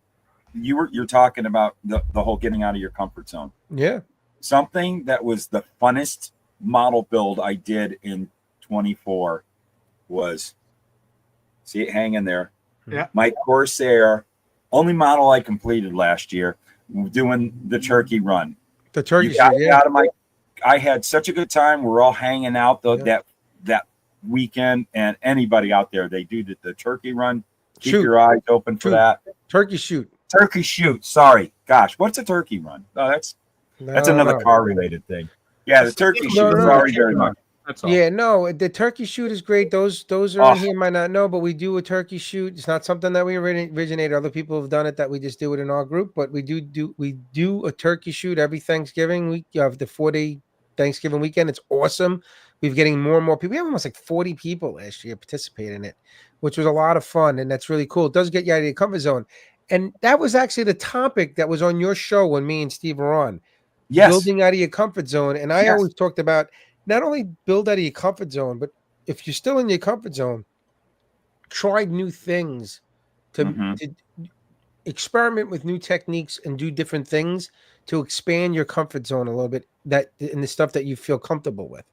You're talking about the whole getting out of your comfort zone. Yeah. Something that was the funnest model build I did in 24 was, see it hanging there. Yeah. My Corsair, only model I completed last year, doing the turkey run. The turkey out of my. I had such a good time. We're all hanging out that weekend, and anybody out there, they do the turkey run. Keep your eyes open for that. Turkey shoot. Turkey shoot. Sorry, gosh, what's a turkey run? Oh, that's another car related thing. Yeah, the turkey shoot. Sorry very much. That's all. Yeah, no, the turkey shoot is great. Those are in here, might not know, but we do a turkey shoot. It's not something that we originated. Other people have done it that we just do it in our group, but we do a turkey shoot every Thanksgiving week. You have the 4-day Thanksgiving weekend. It's awesome. We're getting more and more people. We have almost like 40 people last year participate in it, which was a lot of fun, and that's really cool. It does get you out of your comfort zone. And that was actually the topic that was on your show when me and Steve were on. Yes. Building out of your comfort zone. And I always talked about not only build out of your comfort zone, but if you're still in your comfort zone, try new things to experiment with new techniques and do different things to expand your comfort zone a little bit, that in the stuff that you feel comfortable with,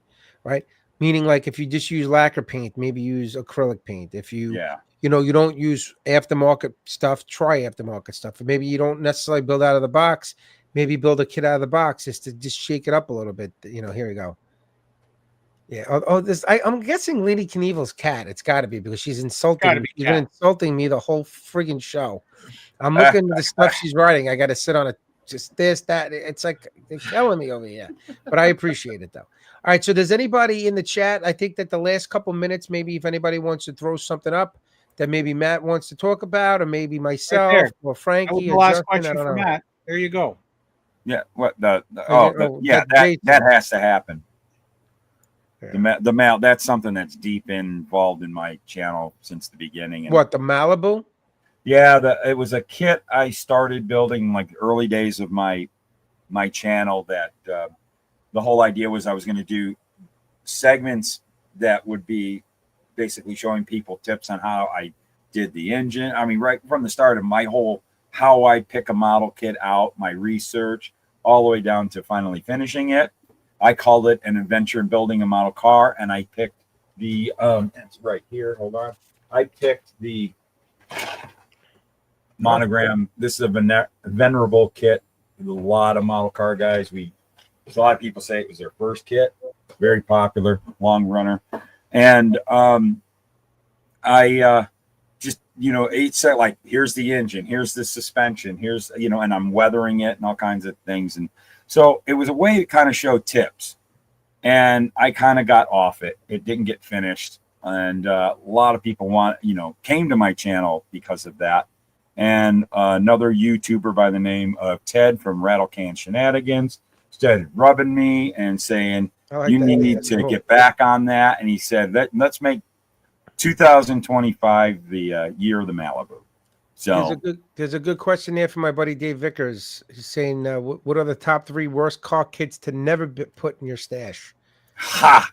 right? Meaning, like, if you just use lacquer paint, maybe use acrylic paint. If you you don't use aftermarket stuff, try aftermarket stuff. Or maybe you don't necessarily build out of the box, maybe build a kit out of the box just to shake it up a little bit. Here we go. Yeah. I'm guessing Lady Knievel's cat. It's got to be, because she's insulting me. She's been insulting me the whole friggin' show. I'm looking at the stuff she's writing. I got to sit on it. Just this, that. It's like they're killing me over here. But I appreciate it, though. All right. So does anybody in the chat? I think that the last couple minutes, maybe if anybody wants to throw something up that maybe Matt wants to talk about, or maybe myself or Frankie. The last question for Matt. There you go. Yeah. What that has to happen. The Mal, that's something that's deep involved in my channel since the beginning. And what, the Malibu? Yeah, it was a kit I started building like the early days of my channel. That the whole idea was I was going to do segments that would be basically showing people tips on how I did the engine. I mean, right from the start of my whole how I pick a model kit out, my research, all the way down to finally finishing it. I called it an adventure in building a model car, and I picked the it's right here. Hold on. I picked the monogram. This is a venerable kit with a lot of model car guys. A lot of people say it was their first kit. Very popular, long runner. And I just, it said, like, here's the engine, here's the suspension, here's, and I'm weathering it and all kinds of things. And so it was a way to kind of show tips, and I kind of got off it. It didn't get finished. And a lot of people came to my channel because of that. And another YouTuber by the name of Ted from Rattle Can Shenanigans started rubbing me and saying, you need to get back on that. And he said, let's make 2025 the year of the Malibu. So there's a good question there from my buddy Dave Vickers. He's saying, what are the top 3 worst car kits to never be put in your stash? Ha!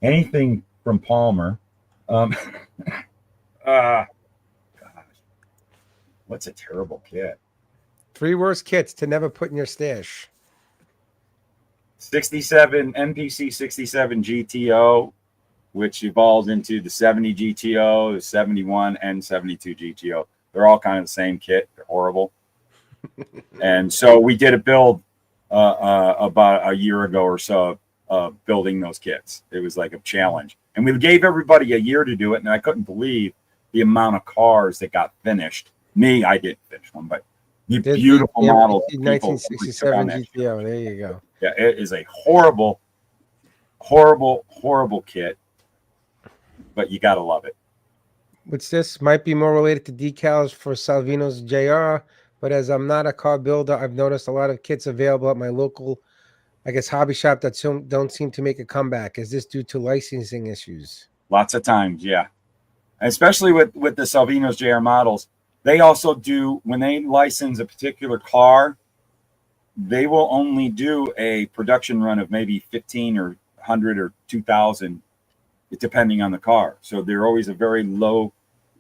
Anything from Palmer. Gosh, what's a terrible kit? 3 worst kits to never put in your stash. 67 MPC 67 GTO, which evolved into the 70 GTO, the 71 and 72 GTO. They're all kind of the same kit. They're horrible. And so we did a build about a year ago or so of building those kits. It was like a challenge. And we gave everybody a year to do it, and I couldn't believe the amount of cars that got finished. I didn't finish one, but the beautiful model. 1967 GTO. There you go. Yeah, it is a horrible, horrible, horrible kit, but you got to love it. What's this? Might be more related to decals for Salvinos JR, but as I'm not a car builder, I've noticed a lot of kits available at my local, I guess, hobby shop that don't seem to make a comeback. Is this due to licensing issues? Lots of times, yeah. Especially with the Salvinos JR models. They also do, when they license a particular car, they will only do a production run of maybe 15 or 100 or 2,000, depending on the car. So they're always a very low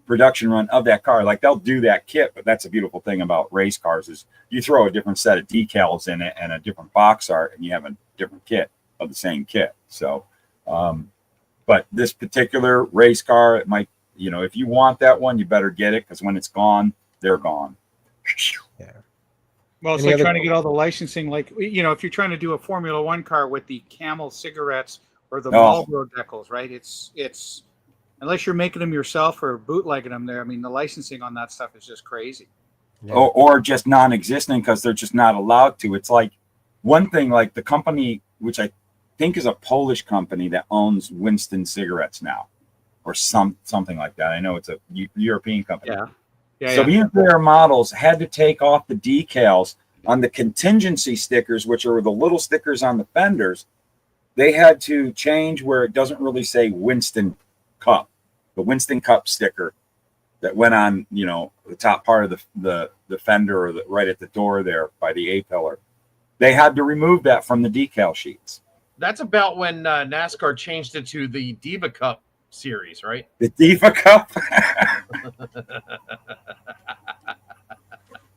production run of that car. Like, they'll do that kit, but that's a beautiful thing about race cars is you throw a different set of decals in it and a different box art, and you have a different kit of the same kit. So, but this particular race car, it might, if you want that one, you better get it, because when it's gone, they're gone. Yeah. Well, it's like trying to get all the licensing. Like, if you're trying to do a Formula One car with the Camel cigarettes or the Marlboro decals, right? It's unless you're making them yourself or bootlegging them there. I mean, the licensing on that stuff is just crazy. Yeah. Or just non-existent because they're just not allowed to. It's like one thing, like the company, which I think is a Polish company that owns Winston cigarettes now, or something like that. I know it's a European company. Salvinos J.R. models had to take off the decals on the contingency stickers, which are the little stickers on the fenders. They had to change where it doesn't really say Winston Cup, the Winston Cup sticker that went on, the top part of the fender, or right at the door there by the A-pillar. They had to remove that from the decal sheets. That's about when NASCAR changed it to the Diva Cup series, right? The Diva Cup.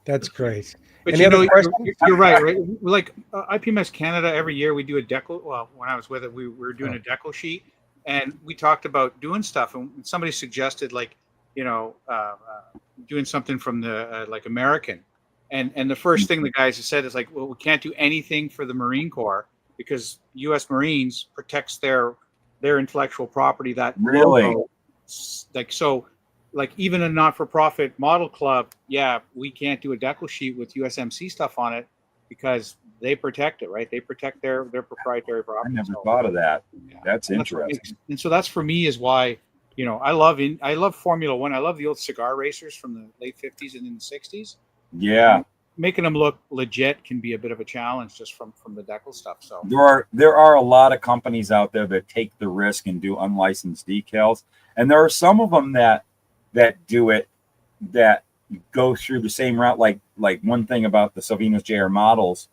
That's great. But Any other questions? you're right, right? Like IPMS Canada, every year we do a decal. Well, when I was with it, we were doing a decal sheet, and we talked about doing stuff. And somebody suggested, like, doing something from the like American. And the first thing the guys have said is like, well, we can't do anything for the Marine Corps because U.S. Marines protects their intellectual property. That really, logo, like even a not-for-profit model club, we can't do a decal sheet with USMC stuff on it because they protect it, right? They protect their proprietary property. I never thought of that. Yeah. That's interesting. And so that's for me is why, I love Formula One. I love the old cigar racers from the late 50s and in the 60s. Yeah. Making them look legit can be a bit of a challenge just from the decal stuff. So there are a lot of companies out there that take the risk and do unlicensed decals. And there are some of them that do it, that go through the same route. Like one thing about the Salvinos JR models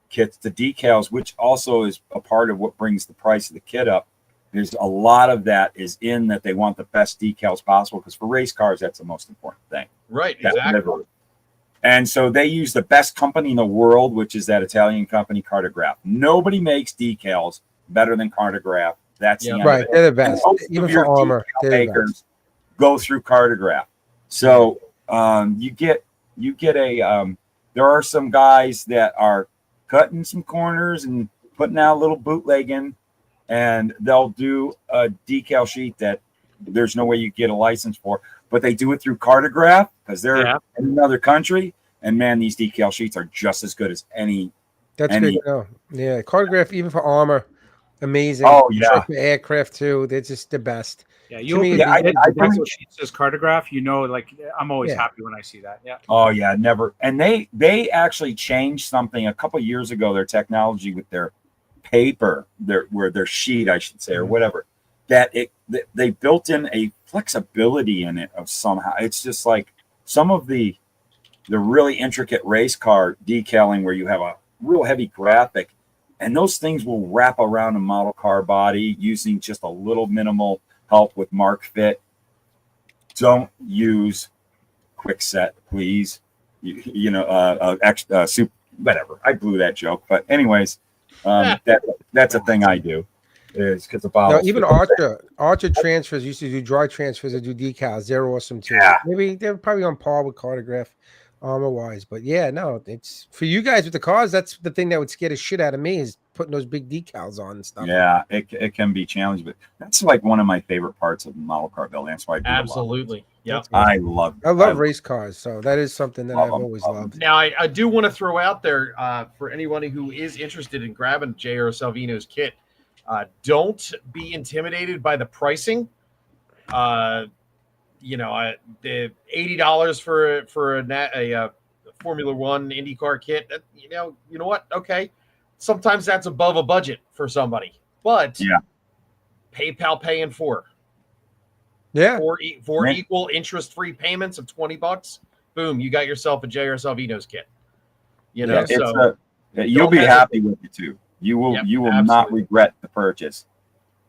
kits, the decals, which also is a part of what brings the price of the kit up. There's a lot of that is in that they want the best decals possible, because for race cars, that's the most important thing. Right, exactly. And so they use the best company in the world, which is that Italian company, Cartograph. Nobody makes decals better than Cartograph. That's the end right. of it. They're the best. Even for armor, they're the best. Go through Cartograph. So you get a there are some guys that are cutting some corners and putting out a little bootlegging, and they'll do a decal sheet that there's no way you get a license for, but they do it through Cartograph because they're in another country. And man, these decal sheets are just as good as any. That's good to know. Yeah, Cartograph, even for armor, amazing. Oh yeah, for aircraft too. They're just the best. Yeah, decal sheet says Cartograph. Like I'm always happy when I see that. Yeah. Oh yeah, never. And they actually changed something a couple years ago. Their technology with their paper, their sheet, I should say, or whatever. That they built in a flexibility in it of somehow. It's just like some of the really intricate race car decaling where you have a real heavy graphic, and those things will wrap around a model car body using just a little minimal help with mark fit. Don't use quick set, please. Extra soup, whatever. I blew that joke, but anyways, that's a thing I do. Is because the bottles. Even Archer transfers used to do dry transfers and do decals. They're awesome too. Yeah. Maybe they're probably on par with Cartograph armor wise, but it's for you guys with the cars. That's the thing that would scare the shit out of me, is putting those big decals on and stuff. Yeah, it can be challenging, but that's like one of my favorite parts of model car building. That's why I do absolutely. Yeah, I love race cars, so that is something that I've always loved. Now, I do want to throw out there for anybody who is interested in grabbing J.R. Salvino's kit. Don't be intimidated by the pricing. The $80 for a Formula One IndyCar kit. You know what? Okay, sometimes that's above a budget for somebody, but PayPal pay in four. Yeah, four equal interest-free payments of $20. Boom, you got yourself a J.R. Salvino's kit. You'll be happy with it too. You will absolutely not regret the purchase.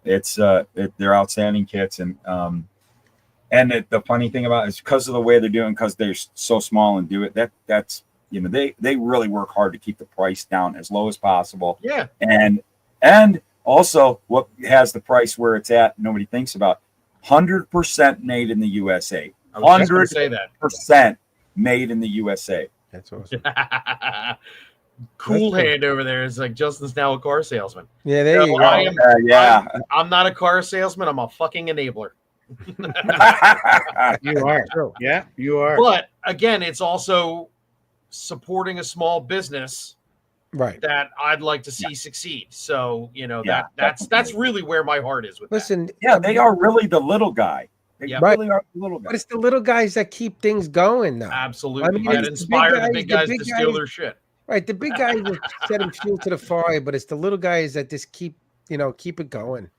They're outstanding kits, and the funny thing about it is because of the way they're doing, because they're so small and do it. That's they really work hard to keep the price down as low as possible. Yeah, and also what has the price where it's at, nobody thinks about. 100% made in the USA. 100% made in the USA. That's awesome. Cool hand over there is like Justin's now a car salesman. Yeah, there you go. I'm not a car salesman. I'm a fucking enabler. You are. Yeah, you are. But again, it's also supporting a small business Right. that I'd like to see succeed. So, Yeah, that's really where my heart is with Listen, Yeah, they are really the little guy. They Yeah. really are the little but guy. it's the little guys that keep things going now. that. Absolutely. I mean, That it's the big inspire the guys- big the guys big to steal guys- their shit. Right. The big guys are setting fuel to the fire, but it's the little guys that just keep it going.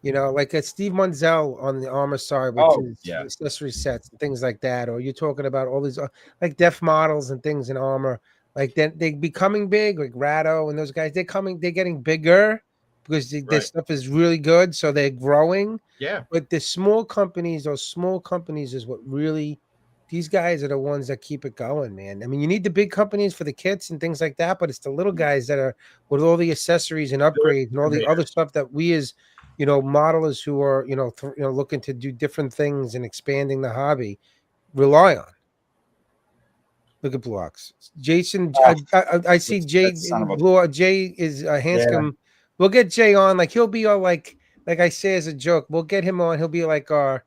Like Steve Munzel on the armor side, which Oh, is yeah. accessory sets and things like that. Or you're talking about all these like def models and things in armor. Like they becoming big, like Ratto and those guys. They're getting bigger because their Right. stuff is really good. So they're growing. Yeah. But those small companies is what really, these guys are the ones that keep it going, man. I mean, you need the big companies for the kits and things like that, but it's the little guys that are with all the accessories and upgrades and all the other stuff that we as modelers who are looking to do different things and expanding the hobby rely on. Look at Blue Ox. Jason, I see Jay. Jay is Hanscom. We'll get Jay on. Like he'll be all like I say as a joke. We'll get him on. He'll be like our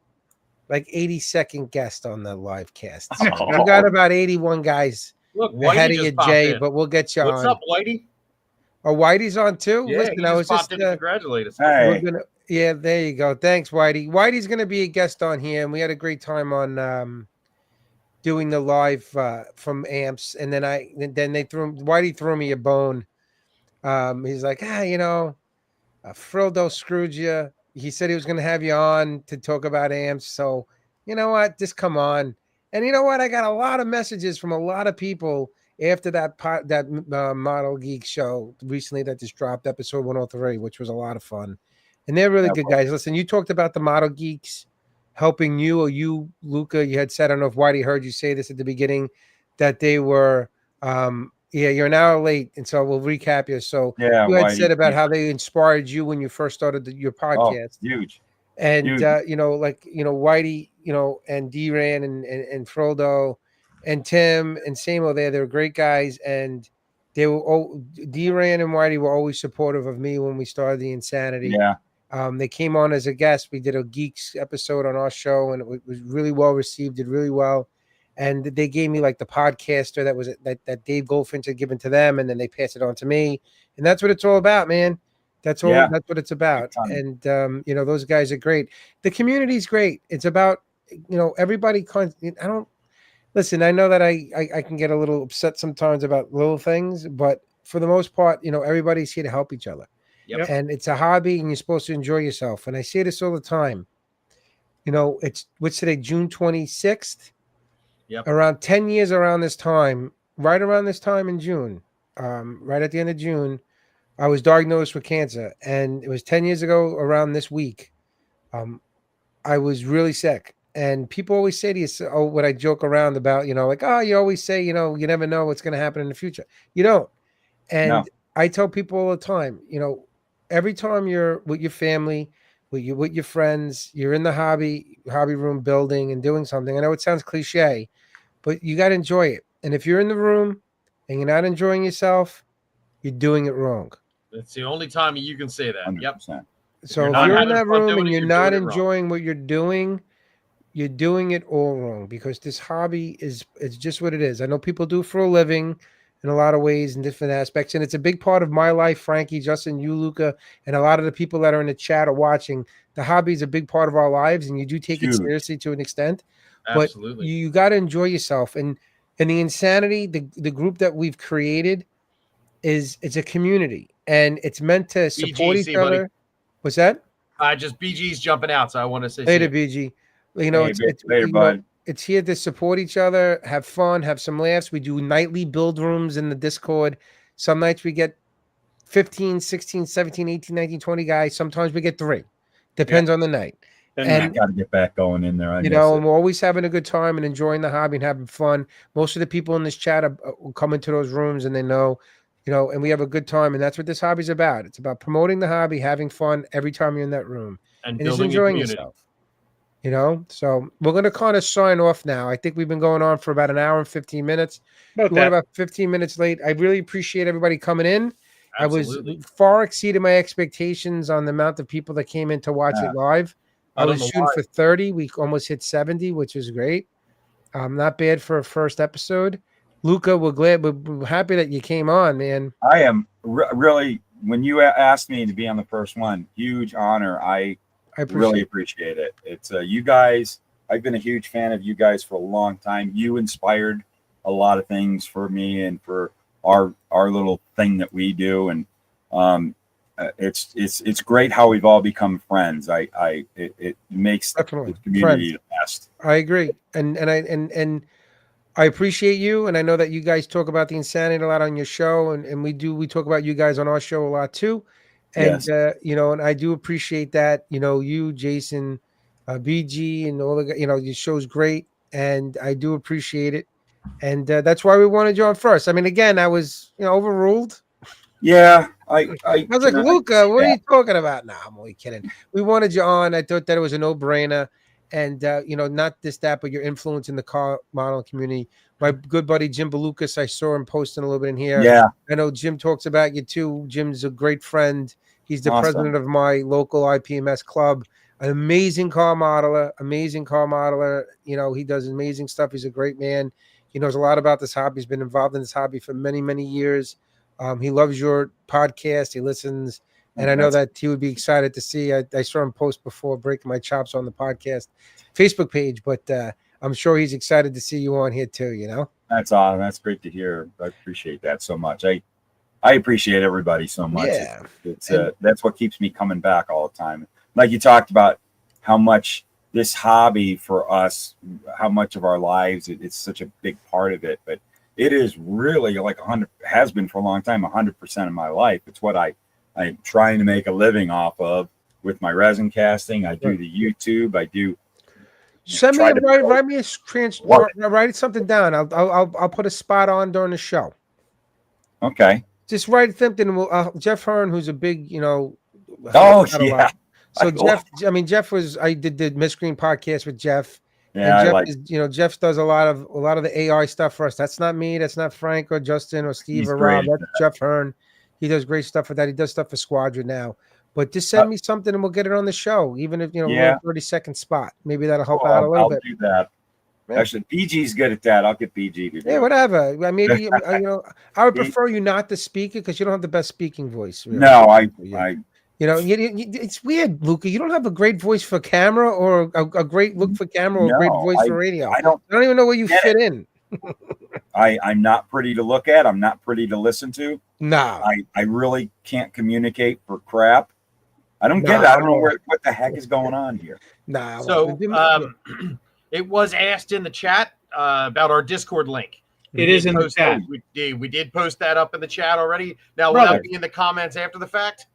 82nd guest on the live cast. We got about 81 guys Look, ahead Whitey of you, just popped Jay. in. But we'll get you What's on. up, Whitey? Oh, Whitey's on too. Yeah, Listen, he I just was popped just in to congratulate us. Hey, yeah, there you go. Thanks, Whitey. Whitey's gonna be a guest on here, and we had a great time on doing the live from Amps, and then Whitey threw me a bone. He's like, Frildo screwed you. He said he was gonna have you on to talk about Amps. So you know what? Just come on. And you know what? I got a lot of messages from a lot of people after that Model Geek show recently that just dropped, episode 103, which was a lot of fun. And they're really good guys. Listen, you talked about the Model Geeks helping you, or you, Luka, you had said, I don't know if Whitey heard you say this at the beginning, that they were, you're an hour late. And so we'll recap you. So you had Whitey, said about how they inspired you when you first started your podcast. Huge. And, Whitey, and D-Ran and Frodo and Tim and Samo there, they were great guys. And they were, D-Ran and Whitey were always supportive of me when we started the Insanity. Yeah. They came on as a guest. We did a Geeks episode on our show, and it was really well received, did really well. And they gave me like the podcaster that Dave Goldfinch had given to them, and then they passed it on to me. And that's what it's all about, man. That's what it's about. And those guys are great. The community's great. It's about everybody. I know that I can get a little upset sometimes about little things, but for the most part, everybody's here to help each other. Yep. And it's a hobby, and you're supposed to enjoy yourself. And I say this all the time. What's today, June 26th? Yep. Around 10 years around this time, right around this time in June, right at the end of June, I was diagnosed with cancer. And it was 10 years ago around this week. I was really sick. And people always say to you, when I joke around about, you always say, you never know what's going to happen in the future. You don't. And I tell people all the time, every time you're with your family, with your friends, you're in the hobby room building and doing something. I know it sounds cliche, but you got to enjoy it. And if you're in the room and you're not enjoying yourself, you're doing it wrong. That's the only time you can say that. 100%. Yep. So if you're in that room and you're not enjoying what you're doing it all wrong, because this hobby it's just what it is. I know people do it for a living in a lot of ways and different aspects. And it's a big part of my life, Frankie, Justin, you, Luka, and a lot of the people that are in the chat or watching. The hobby is a big part of our lives, and you do take it seriously to an extent. Absolutely. But you got to enjoy yourself. And the Insanity, the group that we've created it's a community, and it's meant to support each other. Buddy. What's that? Just BG's jumping out, so I want to say later, BG. Later, bud. It's here to support each other, have fun, have some laughs. We do nightly build rooms in the Discord. Some nights we get 15, 16, 17, 18, 19, 20 guys. Sometimes we get 3. Depends on the night. And I got to get back going in there. And we're always having a good time and enjoying the hobby and having fun. Most of the people in this chat are coming to those rooms, and they know, and we have a good time. And that's what this hobby's about. It's about promoting the hobby, having fun every time you're in that room, and just enjoying yourself. So we're going to kind of sign off now. I think we've been going on for about an hour and 15 minutes. We went about 15 minutes late. I really appreciate everybody coming in. Absolutely. I was far exceeded my expectations on the amount of people that came in to watch it live. I was shooting for 30. We almost hit 70, which is great. Not bad for a first episode. Luka, we're happy that you came on, man. I am really, when you asked me to be on the first one, huge honor. I really appreciate it. It's you guys. I've been a huge fan of you guys for a long time. You inspired a lot of things for me and for our little thing that we do, and it's great how we've all become friends. It makes Definitely the community friends. the best. I agree, and I appreciate you, and I know that you guys talk about the insanity a lot on your show, and we talk about you guys on our show a lot too, and Yes. and I do appreciate that. You, Jason, BG, and all the your show's great, and I do appreciate it, and that's why we wanted you on first. I mean, again, I was overruled. Yeah, I was like, Luka, what are you talking about? Nah, I'm only kidding. We wanted you on. I thought that it was a no-brainer. And, not this, that, but your influence in the car modeling community. My good buddy, Jim Belucas, I saw him posting a little bit in here. Yeah. I know Jim talks about you too. Jim's a great friend. He's the Awesome. president of my local IPMS club. An amazing car modeler. He does amazing stuff. He's a great man. He knows a lot about this hobby. He's been involved in this hobby for many, many years. He loves your podcast. He listens. And I know that he would be excited to see. I saw him post before breaking my chops on the podcast Facebook page, but I'm sure he's excited to see you on here too, That's awesome. That's great to hear. I appreciate that so much. I appreciate everybody so much. Yeah. It's that's what keeps me coming back all the time. Like you talked about how much this hobby for us, how much of our lives, it's such a big part of it, but it is really like 100, has been for a long time, 100% of my life. It's what I'm trying to make a living off of with my resin casting. I do the YouTube. I do. Send me write me a write something down. I'll put a spot on during the show. Okay. Just write something. Jeff Hearn, who's a big, Oh yeah. So Jeff was. I did the Miscreen podcast with Jeff. Yeah, and Jeff Jeff does a lot of the AI stuff for us. That's not me. That's not Frank or Justin or Steve or Rob. That's Jeff Hearn. He does great stuff for that. He does stuff for Squadron now. But just send me something and we'll get it on the show, even if we're 30-second spot. Maybe that'll help out a little bit. I'll do that. Yeah. Actually, BG's good at that. I'll get BG to do it. Whatever. Maybe I would prefer you not to speak it because you don't have the best speaking voice. Really. No, it's weird, Luka. You don't have a great voice for camera or a great look for camera or a great voice for radio. I don't even know where you fit in. I'm not pretty to look at. I'm not pretty to listen to. No. I really can't communicate for crap. I don't get it. I don't know what the heck is going on here. Nah. So it was asked in the chat about our Discord link. It is in the chat. We did post that up in the chat already. Now, will that be in the comments after the fact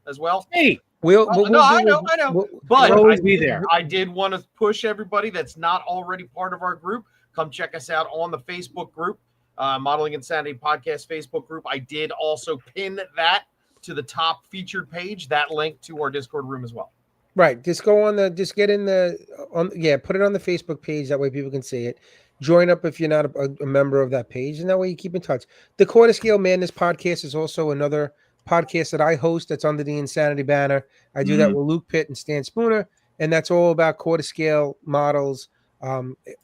as well? Hey, I know. But always be there. I did want to push everybody that's not already part of our group. Come check us out on the Facebook group, Modeling Insanity Podcast Facebook group. I did also pin that to the top featured page, that link to our Discord room as well. Right. Just go on get in put it on the Facebook page. That way people can see it. Join up if you're not a member of that page. And that way you keep in touch. The Quarter Scale Madness podcast is also another podcast that I host that's under the Insanity banner. I do that with Luke Pitt and Stan Spooner. And that's all about quarter scale models,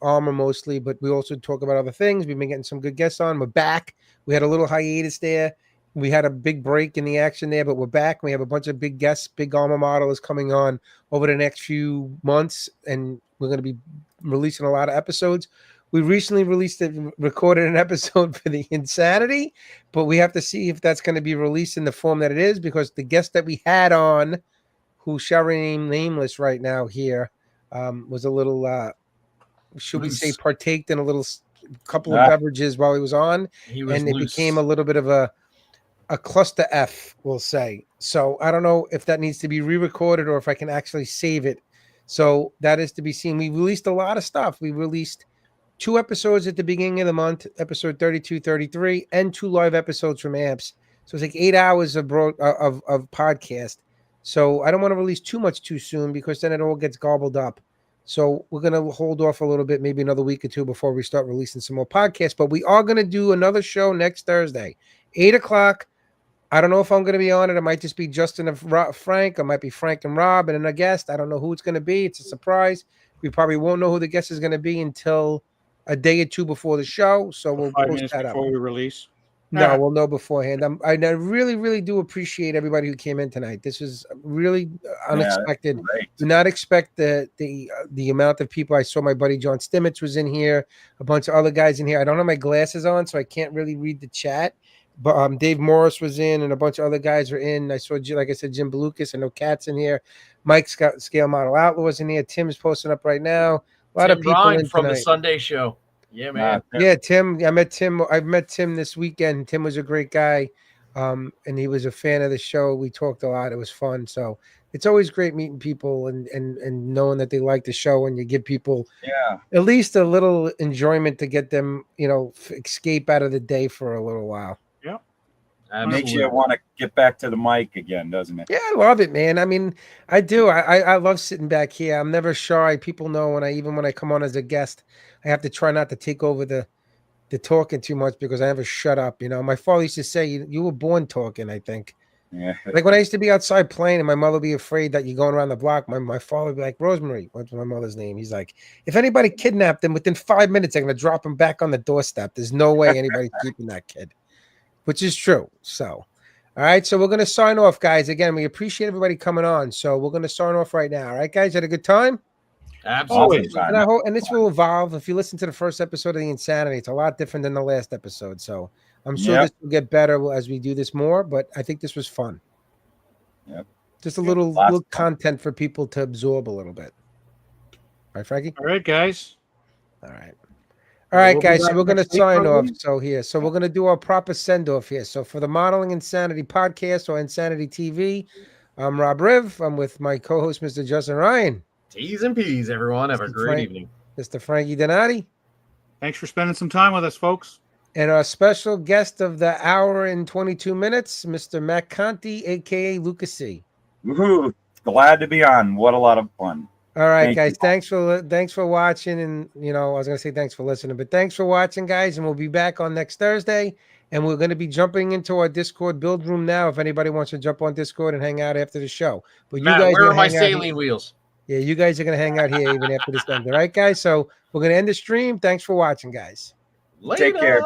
armor mostly, but we also talk about other things. We've been getting some good guests on. We're back. We had a little hiatus there. We had a big break in the action there, but we're back. We have a bunch of big guests, big armor modelers coming on over the next few months, and we're going to be releasing a lot of episodes. We recently recorded an episode for the Insanity, but we have to see if that's going to be released in the form that it is, because the guest that we had on, who shall remain nameless right now here, was a little, should we say, partaked in a couple of beverages while he was on, and it became a little bit of a cluster F, we'll say. So I don't know if that needs to be re-recorded or if I can actually save it. So that is to be seen. We released a lot of stuff. We released 2 episodes at the beginning of the month, episode 32, 33, and 2 live episodes from Amps. So it's like 8 hours of podcast. So I don't want to release too much too soon because then it all gets gobbled up. So we're going to hold off a little bit, maybe another week or 2 before we start releasing some more podcasts. But we are going to do another show next Thursday, 8 o'clock. I don't know if I'm going to be on it. It might just be Justin and Frank. It might be Frank and Rob and then a guest. I don't know who it's going to be. It's a surprise. We probably won't know who the guest is going to be until a day or two before the show, so we'll 5 post minutes that up. before we release. No, Yeah. we'll know beforehand. I really, really do appreciate everybody who came in tonight. This was really unexpected. Great. Do not expect the amount of people. I saw my buddy John Stimmitz was in here, a bunch of other guys in here. I don't have my glasses on, so I can't really read the chat. But Dave Morris was in, and a bunch of other guys were in. I saw, like I said, Jim Belucas. I know Cat's in here. Mike's got Scale Model Outlaws in here. Tim's posting up right now. A lot of people Brine in from tonight. the Sunday show. Yeah, man. Yeah, Tim. I met Tim. I've met Tim this weekend. Tim was a great guy, and he was a fan of the show. We talked a lot. It was fun. So it's always great meeting people and knowing that they like the show, and you give people at least a little enjoyment to get them, escape out of the day for a little while. Yeah, Absolutely. Makes you want to get back to the mic again, doesn't it? Yeah, I love it, man. I mean, I do. I love sitting back here. I'm never shy. People know when I come on as a guest, I have to try not to take over the talking too much because I never shut up. My father used to say, you were born talking, I think. Yeah. Like when I used to be outside playing and my mother would be afraid that you're going around the block, my father would be like, Rosemary, what's my mother's name? He's like, if anybody kidnapped him within 5 minutes, they're going to drop him back on the doorstep. There's no way anybody's keeping that kid, which is true. So, all right. So we're going to sign off, guys. Again, we appreciate everybody coming on. So we're going to sign off right now. All right, guys, had a good time? Absolutely. And I hope, and this will evolve. If you listen to the first episode of the Insanity, it's a lot different than the last episode. So I'm sure this will get better as we do this more. But I think this was fun. Yep. Just a little content for people to absorb a little bit. All right, Frankie. All right, guys. All right. All right, We'll guys. be So back we're going to next week, sign off. probably. So we're going to do our proper send off here. So for the Modeling Insanity podcast or Insanity TV, I'm Rob Riv. I'm with my co-host, Mr. Justin Ryan. T's and P's, everyone. Have a great evening. Mr. Frankie Donati. Thanks for spending some time with us, folks. And our special guest of the hour and 22 minutes, Mr. Matt Conti, a.k.a. Luka Cee. Woohoo. Glad to be on. What a lot of fun. All right, guys. Thanks for watching. And, I was going to say thanks for listening, but thanks for watching, guys. And we'll be back on next Thursday. And we're going to be jumping into our Discord build room now if anybody wants to jump on Discord and hang out after the show. But Matt, you guys where are my hang out saline wheels? Yeah, you guys are going to hang out here even after this ends. All right, guys? So we're going to end the stream. Thanks for watching, guys. Later. Take care.